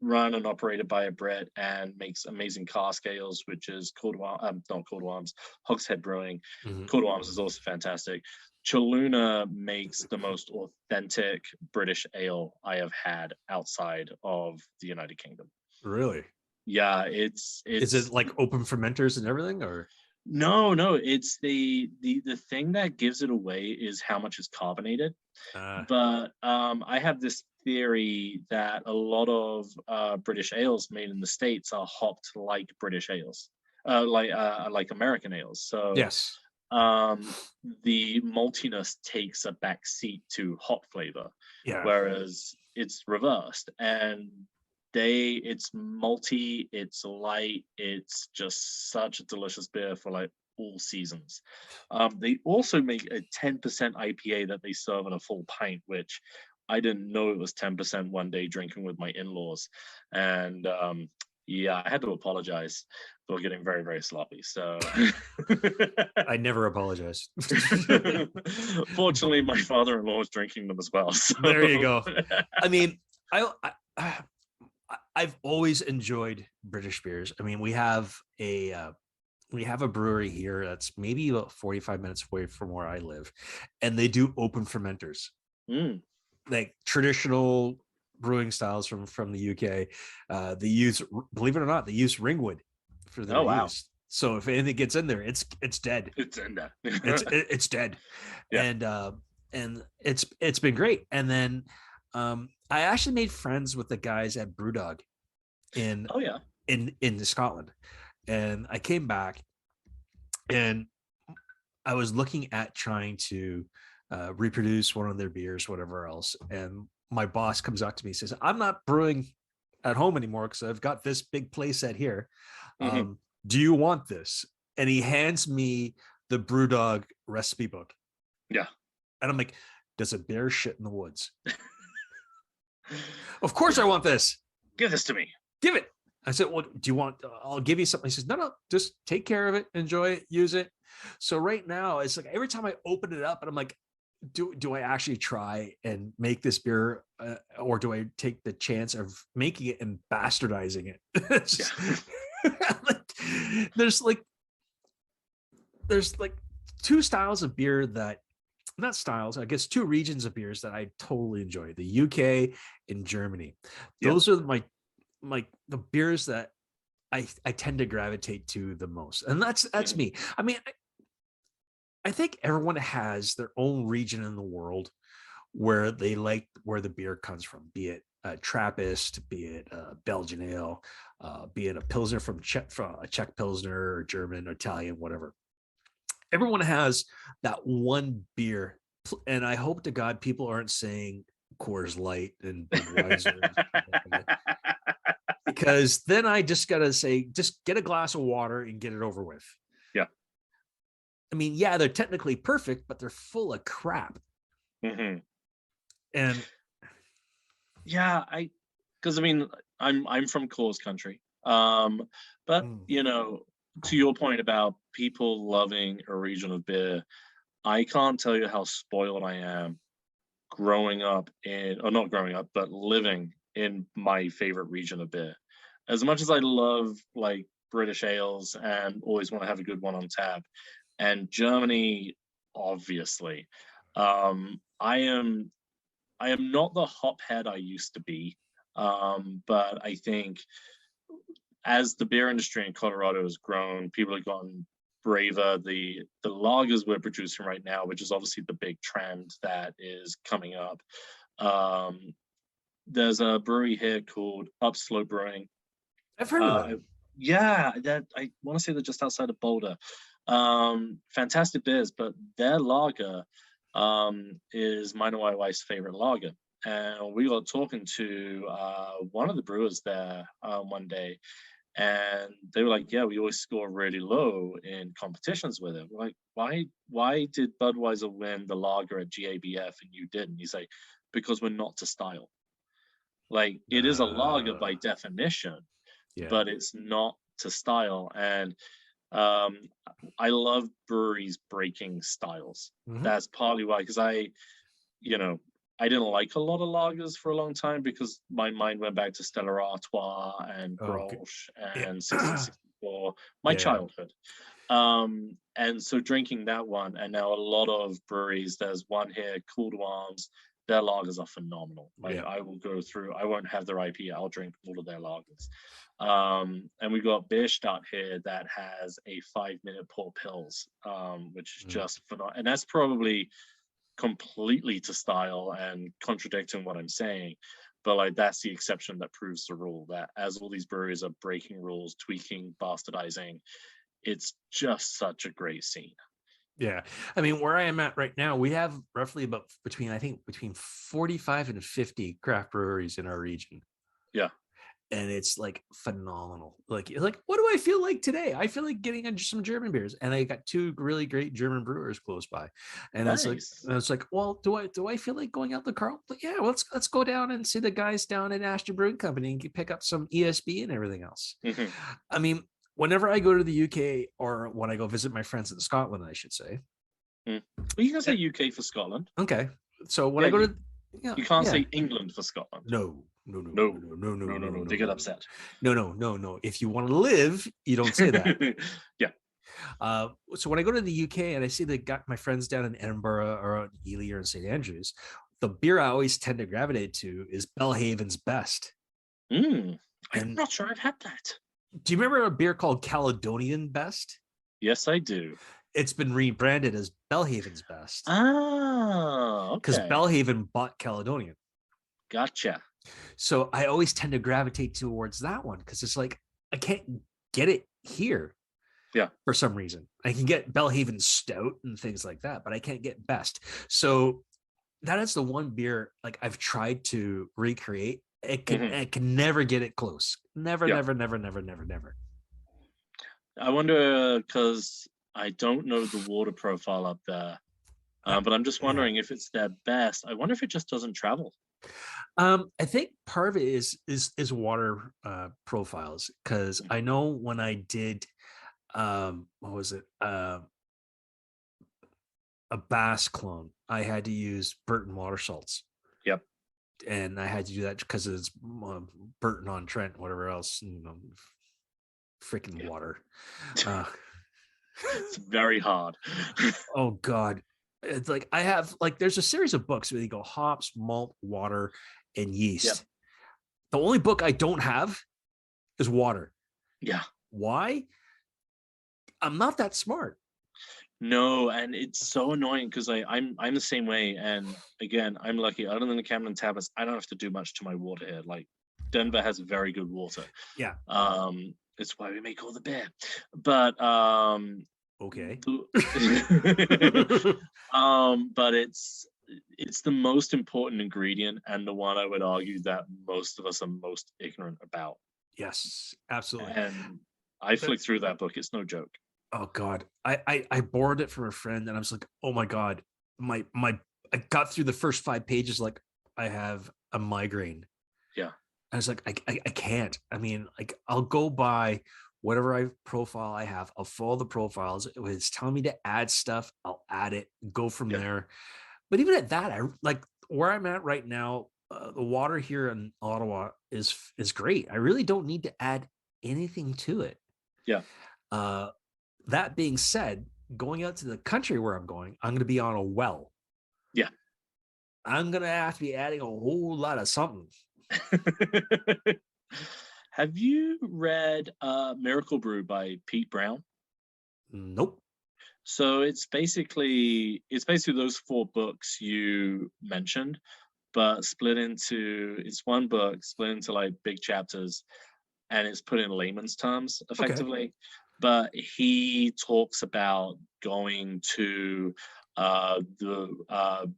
run and operated by a Brit and makes amazing cask ales, which is not Called Arms, Hogshead Brewing. Mhm. Called Arms is also fantastic. Choluna makes the most authentic British ale I have had outside of the United Kingdom. Really? Yeah, Is it it's like open fermenters and everything, or? no, it's the thing that gives it away is how much is carbonated. Uh, But I have this theory that a lot of British ales made in the States are hopped like British ales, like American ales. So yes. um, the maltiness takes a back seat to hop flavor, Yeah. whereas it's reversed. And it's malty, it's light, it's just such a delicious beer for like all seasons. They also make a 10% IPA that they serve in a full pint, which I didn't know it was 10% one day drinking with my in-laws. And yeah, I had to apologize for getting very, very sloppy. So I never apologize. fortunately, my father-in-law was drinking them as well. So There you go. I mean, I've always enjoyed British beers. I mean, we have a brewery here that's maybe about 45 minutes away from where I live, and they do open fermenters, Mm, like traditional brewing styles from the UK. They use, believe it or not, they use ringwood for their oh wow, yeast. So if anything gets in there, it's dead. it's in there. It's dead, Yeah. and it's been great. And then I actually made friends with the guys at BrewDog in Oh yeah. in Scotland, and I came back and I was looking at trying to reproduce one of their beers, whatever else. And my boss comes up to me and says, "I'm not brewing at home anymore because I've got this big place set here. Hmm. Do you want this?" And he hands me the BrewDog recipe book, Yeah. and I'm like, "Does a bear shit in the woods?" Of course, I want this. Give this to me. Give it. I said, "Well, do you want? I'll give you something." He says, "No, just take care of it, enjoy it, use it." So right now, it's like every time I open it up, and I'm like, "Do I actually try and make this beer, or do I take the chance of making it and bastardizing it?" It's Yeah. just- there's like there's like two styles of beer that, not styles, I guess two regions of beers that I totally enjoy: the UK and Germany. Yep. Those are the beers that I tend to gravitate to the most, and that's Mhm. me. I mean, I think everyone has their own region in the world where they like where the beer comes from, be it a Trappist, be it a Belgian ale, be it a Pilsner from a Czech Pilsner or German or Italian, whatever. Everyone has that one beer, and I hope to God people aren't saying Coors Light and Budweiser and stuff like that, because then I just gotta say, just get a glass of water and get it over with. Yeah. I mean, yeah, they're technically perfect, but they're full of crap. Hmm. And Yeah. Because I mean, I'm from Coors Country. But mm, to your point about people loving a region of beer, I can't tell you how spoiled I am. growing up in, or not growing up, but living in my favorite region of beer. As much as I love like British ales and always want to have a good one on tap, and Germany, obviously, I am not the hophead I used to be, but I think as the beer industry in Colorado has grown, people have gotten braver. The lagers we're producing right now, which is obviously the big trend that is coming up. There's a brewery here called Upslope Brewing. I've heard of that. Yeah, that I want to say they're just outside of Boulder. Fantastic beers, but their lager is mine and my wife's favorite lager. And we got talking to one of the brewers there one day, and they were like, "Yeah, we always score really low in competitions with it." We're like, why did Budweiser win the lager at GABF and you didn't? He's like, "Because we're not to style. Like, it is a lager by definition, but it's not to style." And I love breweries breaking styles. That's partly why, because I didn't like a lot of lagers for a long time because my mind went back to Stella Artois and Grolsch and 1664, my childhood. And so drinking that one, and now a lot of breweries, there's one here, Cool to Arms, their lagers are phenomenal. Like, I will go through, I won't have their IPA, I'll drink all of their lagers. And we've got Bierstadt here that has a 5-minute pour pills, which is just phenomenal. And that's probably completely to style and contradicting what I'm saying, but like, that's the exception that proves the rule, that as all these breweries are breaking rules, tweaking, bastardizing, it's just such a great scene. Yeah. I mean, where I am at right now, we have roughly about between 45 and 50 craft breweries in our region. Yeah. And it's like phenomenal. Like, what do I feel like today? I feel like getting into some German beers, and I got 2 really great German brewers close by. And Nice. it's like, well, do I feel like going out the car? But yeah, let's go down and see the guys down at Ashton Brewing Company and pick up some ESB and everything else. I mean, whenever I go to the UK, or when I go visit my friends in Scotland, I should say. Well, you can say UK for Scotland. Okay. So when I go to, you can't say England for Scotland. No. They get upset. No. If you want to live, you don't say that. Yeah. So when I go to the UK and I see my friends down in Edinburgh or Ely or in St. Andrews, the beer I always tend to gravitate to is Belhaven's Best. I'm not sure I've had that. Do you remember a beer called Caledonian Best? Yes, I do. It's been rebranded as Belhaven's Best. Ah, okay. Because Belhaven bought Caledonian. Gotcha. So I always tend to gravitate towards that one because it's like, I can't get it here. Yeah. For some reason. I can get Belhaven Stout and things like that, but I can't get Best. So that is the one beer like I've tried to recreate. I can never get it close. Never. I wonder, because I don't know the water profile up there, but I'm just wondering if it's their best. I wonder if it just doesn't travel. I think part of it is water profiles, because I know when I did what was it, a Bass clone, I had to use Burton water salts. Yep. And I had to do that because it's Burton on Trent, whatever else, freaking water. It's very hard. Oh God. It's like I have there's a series of books where they go hops, malt, water, and yeast. Yep. The only book I don't have is water. Yeah. Why? I'm not that smart. No, and it's so annoying because I'm the same way. And again, I'm lucky. Other than the Camden tablets, I don't have to do much to my water here. Like, Denver has very good water. Yeah. It's why we make all the beer. But okay. But it's the most important ingredient, and the one I would argue that most of us are most ignorant about. Yes, absolutely. And I flicked through that book. It's no joke. Oh God. I borrowed it from a friend, and I was like, oh my God, I got through the first 5 pages like I have a migraine. Yeah. I was like, I can't. I mean, like, I'll go by whatever profile I have. I'll follow the profiles. It was telling me to add stuff. I'll add it, go from there. But even at that, where I'm at right now, the water here in Ottawa is great. I really don't need to add anything to it. Yeah. That being said, going out to the country where I'm going to be on a well. Yeah. I'm going to have to be adding a whole lot of something. Have you read Miracle Brew by Pete Brown? Nope. So it's basically those 4 books you mentioned, but it's one book split into like big chapters, and it's put in layman's terms effectively. Okay. But he talks about going to the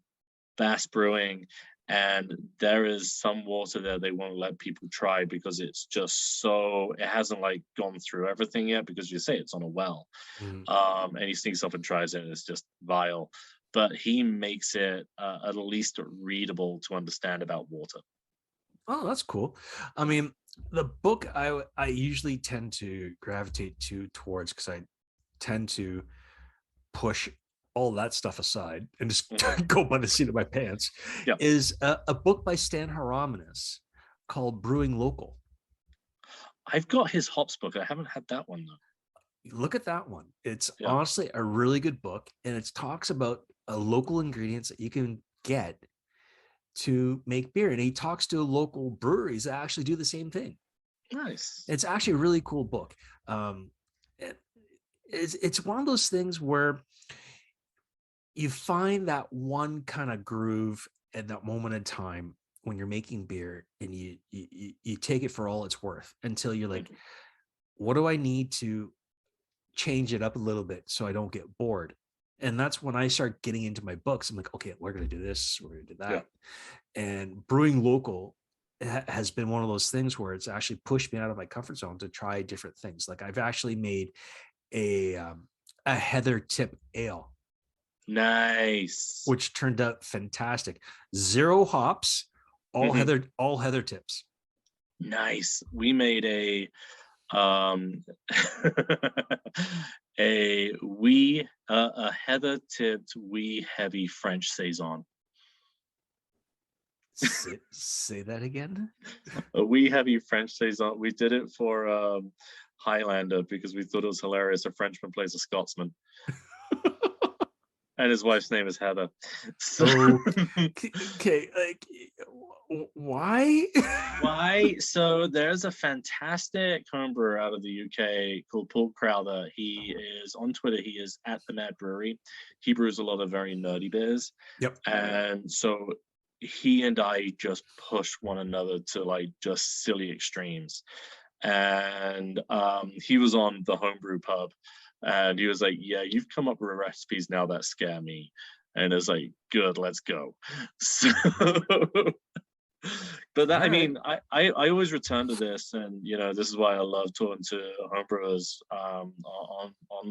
Bass Brewing, and there is some water there they won't let people try because it's just it hasn't like gone through everything yet, because you say it's on a well. And he sneaks up and tries it, and it's just vile. But he makes it at least readable to understand about water. Oh, that's cool. I mean, the book I usually tend to gravitate towards, because I tend to push all that stuff aside and just go by the seat of my pants, Yep. is a book by Stan Hieronymus called Brewing Local. I've got his hops book. I haven't had that one though. Look at that one. It's honestly a really good book, and it talks about local ingredients that you can get to make beer. And he talks to local breweries that actually do the same thing. Nice. It's actually a really cool book. It's one of those things where you find that one kind of groove at that moment in time when you're making beer, and you take it for all it's worth until you're like, what do I need to change it up a little bit so I don't get bored? And that's when I start getting into my books. I'm like, okay, we're going to do this, we're going to do that. Yeah. And Brewing Local has been one of those things where it's actually pushed me out of my comfort zone to try different things. Like I've actually made a heather tip ale. Nice. Which turned out fantastic. 0 hops, all heather tips. Nice. We made a a heather tipped wee heavy French saison. Say that again. A wee heavy French saison. We did it for Highlander because we thought it was hilarious. A Frenchman plays a Scotsman. And his wife's name is Heather. So, okay, like, why? Why? So there's a fantastic homebrewer out of the UK called Paul Crowther. He is on Twitter. He is at the Mad Brewery. He brews a lot of very nerdy beers. Yep. And so he and I just push one another to like just silly extremes. And he was on the Homebrew Pub. And he was like, yeah, you've come up with recipes now that scare me. And it's like, good, let's go. So, but that, I mean, I always return to this. And, you know, this is why I love talking to homebrewers on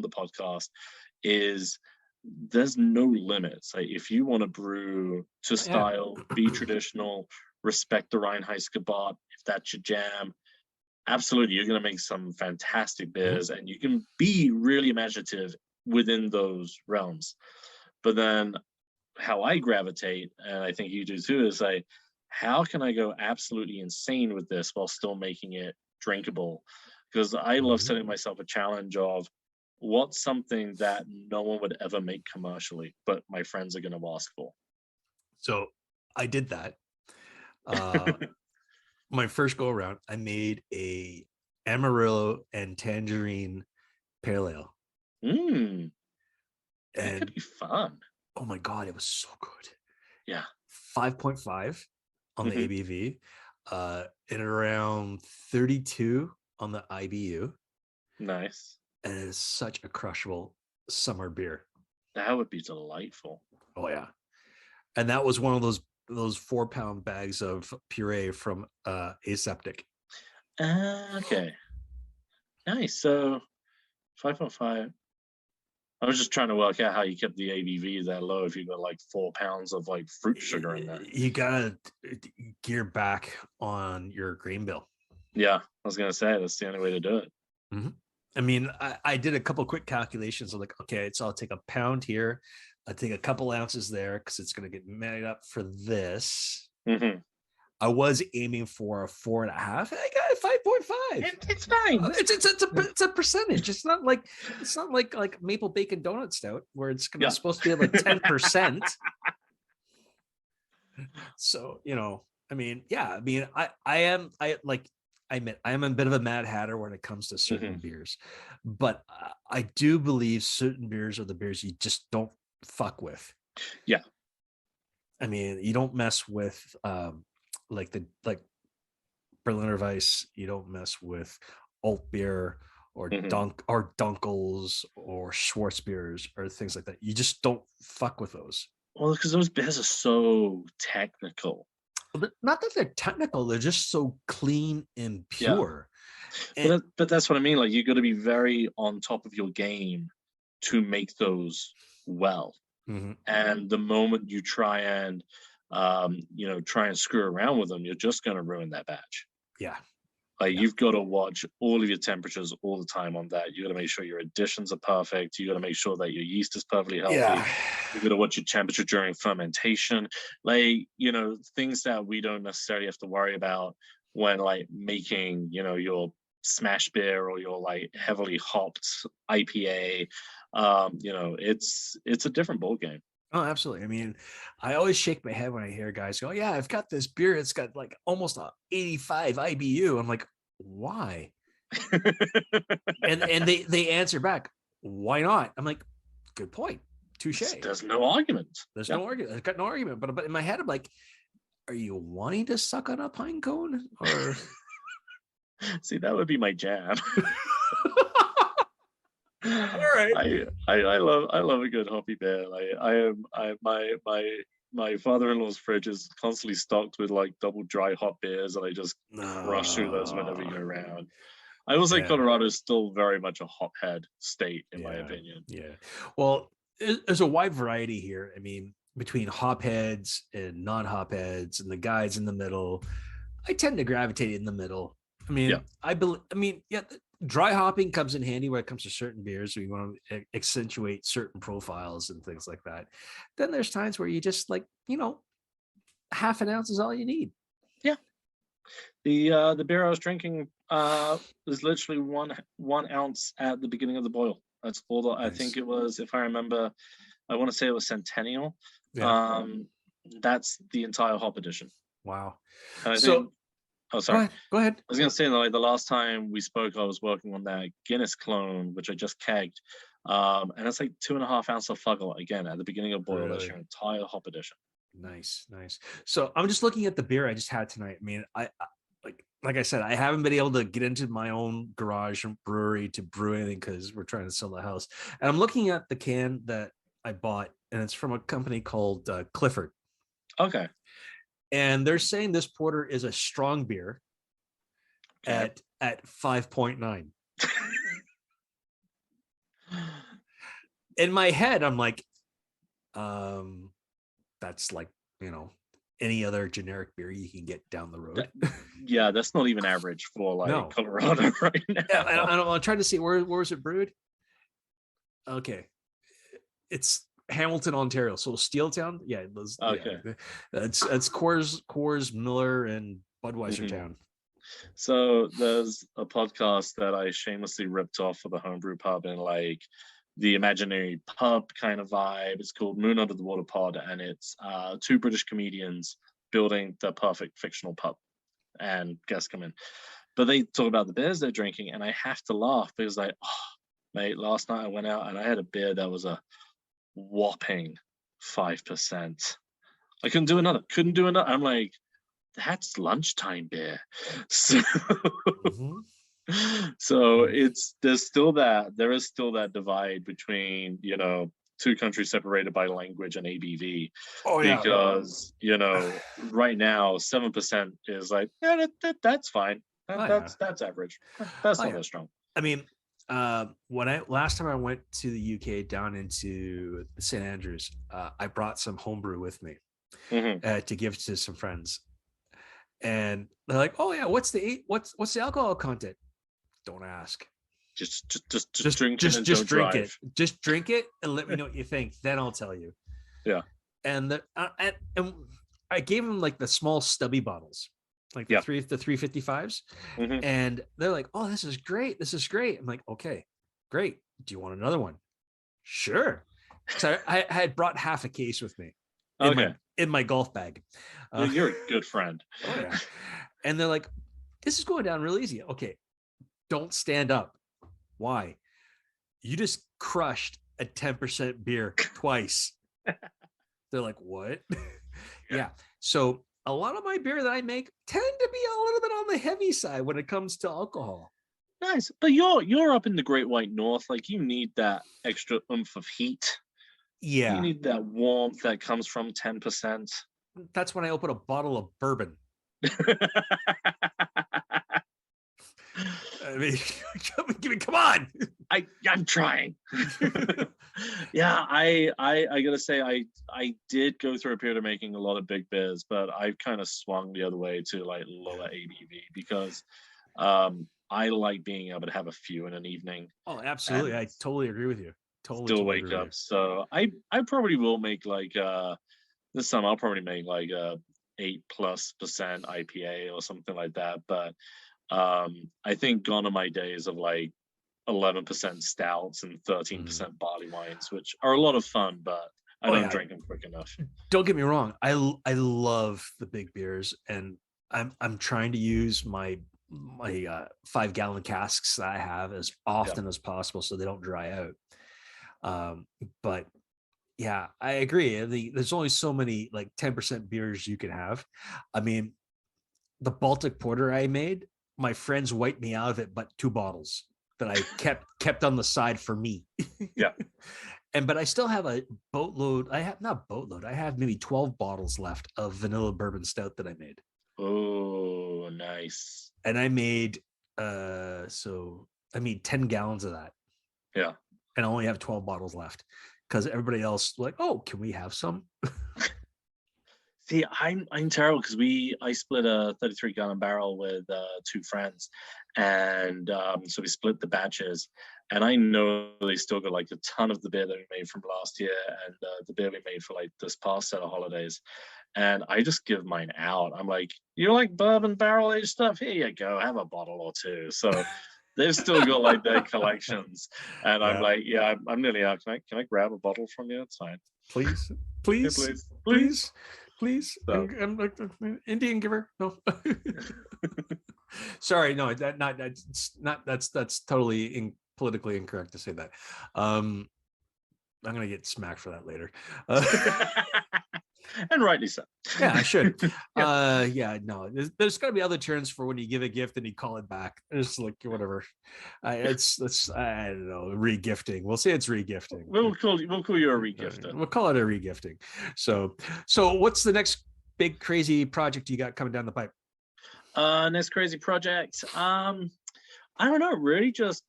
the podcast, is there's no limits. Like, if you want to brew to style, be traditional, respect the Reinheitsgebot, if that's your jam, absolutely, you're going to make some fantastic beers, and you can be really imaginative within those realms. But then how I gravitate, and I think you do too, is like, how can I go absolutely insane with this while still making it drinkable? Because I love setting myself a challenge of what's something that no one would ever make commercially, but my friends are going to ask for. So I did that. My first go around, I made a Amarillo and tangerine pale ale. That And could be fun. Oh my God, it was so good. Yeah. 5.5 on the ABV, and around 32 on the IBU. Nice. And it is such a crushable summer beer. That would be delightful. Oh yeah. And that was one of those 4-pound bags of puree from Aseptic. Okay. Nice. So 5.5. I was just trying to work out how you kept the ABV that low if you got like 4 pounds of like fruit sugar in there. You gotta gear back on your grain bill. Yeah, I was gonna say that's the only way to do it. I mean, I did a couple quick calculations. I'm like, okay, so I'll take a pound here. I'll take a couple ounces there because it's going to get made up for this. Mm-hmm. I was aiming for a 4.5. I got a 5.5. It's fine. It's a percentage. It's not like maple bacon donut stout where it's supposed to be like 10%. So, I mean, I admit I am a bit of a mad hatter when it comes to certain beers, but I do believe certain beers are the beers you just don't fuck with. Yeah. I mean, you don't mess with like Berliner Weiss, you don't mess with alt beer or Dunkels or Schwarzbiers or things like that. You just don't fuck with those. Well, because those beers are so technical. Not that they're technical, they're just so clean and pure. Yeah. But that's what I mean. Like, you got to be very on top of your game to make those well. And the moment you try and screw around with them, you're just going to ruin that batch. Yeah. You've got to watch all of your temperatures all the time on that. You got to make sure your additions are perfect. You got to make sure that your yeast is perfectly healthy. Yeah. You got to watch your temperature during fermentation. Things that we don't necessarily have to worry about when making, your smash beer or your heavily hopped IPA. It's a different ball game. Oh, absolutely. I mean, I always shake my head when I hear guys go, yeah, I've got this beer. It's got almost a 85 IBU. I'm like, why? and they answer back, why not? I'm like, good point. Touche. There's no argument. No argument. I've got no argument. But in my head, I'm like, are you wanting to suck on a pine cone? Or see, that would be my jam. All right. I love a good hoppy beer. My father-in-law's fridge is constantly stocked with double dry hop beers, and I just crush through those whenever you go around. I will say Colorado is still very much a hophead state, in my opinion. Yeah. Well, there's a wide variety here. I mean, between hopheads and non-hopheads and the guys in the middle, I tend to gravitate in the middle. I mean, dry hopping comes in handy when it comes to certain beers. We want to accentuate certain profiles and things like that. Then there's times where you just half an ounce is all you need. Yeah. The beer I was drinking was literally one ounce at the beginning of the boil. That's all that I think it was. If I remember, I want to say it was Centennial. Yeah. That's the entire hop edition. Wow. And I think, oh, sorry. Go ahead. I was going to say, the last time we spoke, I was working on that Guinness clone, which I just kegged. And it's 2.5 ounces of Fuggle, again, at the beginning of boil. Really? That's your entire hop edition. Nice. So I'm just looking at the beer I just had tonight. I mean, I like I said, I haven't been able to get into my own garage brewery to brew anything because we're trying to sell the house. And I'm looking at the can that I bought, and it's from a company called Clifford. Okay. And they're saying this porter is a strong beer at 5.9. In my head, I'm like, that's any other generic beer you can get down the road. Yeah, that's not even average for Colorado right now. Yeah, I'm trying to see where was it brewed. Okay, it's Hamilton, Ontario. So Steeltown, yeah. Okay, yeah. It's Coors, Miller, and Budweiser Town. So there's a podcast that I shamelessly ripped off for the Homebrew Pub in the imaginary pub kind of vibe. It's called Moon Under the Water Pod, and it's two British comedians building the perfect fictional pub, and guests come in. But they talk about the beers they're drinking, and I have to laugh because mate, last night I went out and I had a beer that was a whopping 5%. I couldn't do another. I'm like, that's lunchtime beer. So, so there is still that divide between, two countries separated by language and ABV. Oh, yeah. Because, right now 7% is that's fine. That's average. That's not that strong. I mean, last time I went to the UK down into St. Andrews, I brought some homebrew with me to give to some friends, and they're like, "Oh yeah, what's the alcohol content?" Don't ask. Just drink it and don't drink drive. it. Just drink it and let me know what you think. Then I'll tell you. Yeah. And and I gave them like the small stubby bottles, like the 355s, and they're like, "Oh, this is great. This is great." I'm like, "Okay, great. Do you want another one?" Sure. So I had brought half a case with me in my golf bag. You're a good friend. Oh yeah. And they're like, "This is going down real easy." Okay, don't stand up. Why? You just crushed a 10% beer twice. They're like, what? Yeah. So a lot of my beer that I make tend to be a little bit on the heavy side when it comes to alcohol. Nice. But you're up in the Great White North. Like, you need that extra oomph of heat. Yeah. You need that warmth that comes from 10%. That's when I open a bottle of bourbon. I mean, come on. I'm trying. Yeah, I gotta say, I did go through a period of making a lot of big beers, but I've kind of swung the other way to like lower ABV because I like being able to have a few in an evening. Oh, absolutely. I totally agree with you. Still wake up. So I probably will make like this summer I'll probably make like 8+% IPA or something like that. But I think gone are my days of like 11% stouts and 13% barley wines, which are a lot of fun, but I don't drink them quick enough. Don't get me wrong. I love the big beers, and I'm trying to use my 5-gallon casks that I have as often as possible so they don't dry out. But yeah, I agree. There's only so many like 10% beers you can have. I mean, the Baltic Porter I made, my friends wiped me out of it, but 2 bottles that I kept on the side for me. Yeah. But I still have a boatload. I have maybe 12 bottles left of vanilla bourbon stout that I made. Oh, nice. And I made 10 gallons of that. Yeah. And I only have 12 bottles left because everybody else like, oh, can we have some? See, I'm terrible because I split a 33-gallon barrel with 2 friends, and so we split the batches. And I know they still got like a ton of the beer that we made from last year and the beer we made for like this past set of holidays. And I just give mine out. I'm like, you like bourbon barrel aged stuff? Here you go, have a bottle or 2. So they've still got like their collections, and I'm like, yeah, I'm nearly out. Can I grab a bottle from you? It's fine. Please. So. I'm like Indian giver. No. Sorry, no, that's totally politically incorrect to say that. I'm gonna get smacked for that later. And rightly so. Yeah, I should. No, there's got to be other terms for when you give a gift and you call it back. It's like whatever. I don't know, regifting. We'll say it's regifting. We'll call you a regifter. We'll call it a regifting. So what's the next big crazy project you got coming down the pipe? Next crazy project. I don't know. Really, just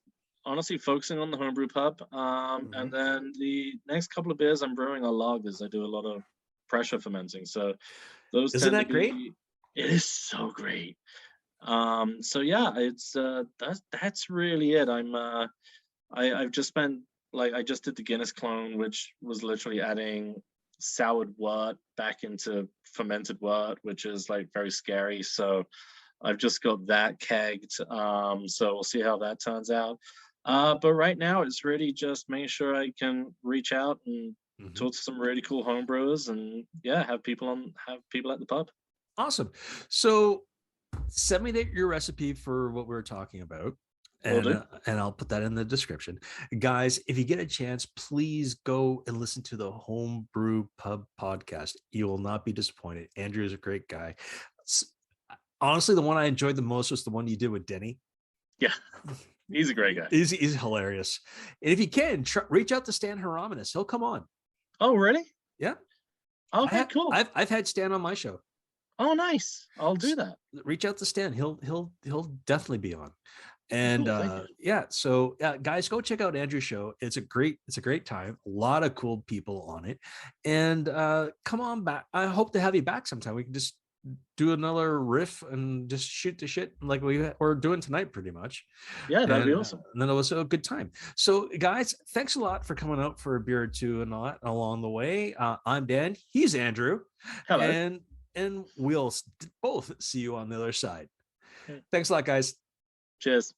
honestly focusing on the Homebrew Pub. And then the next couple of beers I'm brewing are lagers. I do a lot of pressure fermenting, so those isn't that great? It is so great. So yeah, it's that's really it. I've just spent, like, I just did the Guinness clone, which was literally adding soured wort back into fermented wort, which is like very scary. So I've just got that kegged. So we'll see how that turns out. But right now it's really just making sure I can reach out and talk to some really cool homebrewers and have people at the pub. Awesome. So send me your recipe for what we were talking about, and I'll put that in the description. Guys, if you get a chance, please go and listen to the Homebrew Pub podcast. You will not be disappointed. Andrew is a great guy. Honestly, the one I enjoyed the most was the one you did with Denny. Yeah. He's a great guy. He's hilarious. And if you can, reach out to Stan Hieronymus. He'll come on. Oh, really? Yeah. Okay, cool. I've had Stan on my show. Oh, nice. I'll do that. Reach out to Stan. He'll definitely be on. And cool, so guys, go check out Andrew's show. It's a great time. A lot of cool people on it. And come on back. I hope to have you back sometime. We can just do another riff and just shoot the shit like we're doing tonight, pretty much. Yeah, that'd be awesome. And then it was a good time. So, guys, thanks a lot for coming out for a beer or two and along the way. I'm Dan. He's Andrew. Hello. And we'll both see you on the other side. Thanks a lot, guys. Cheers.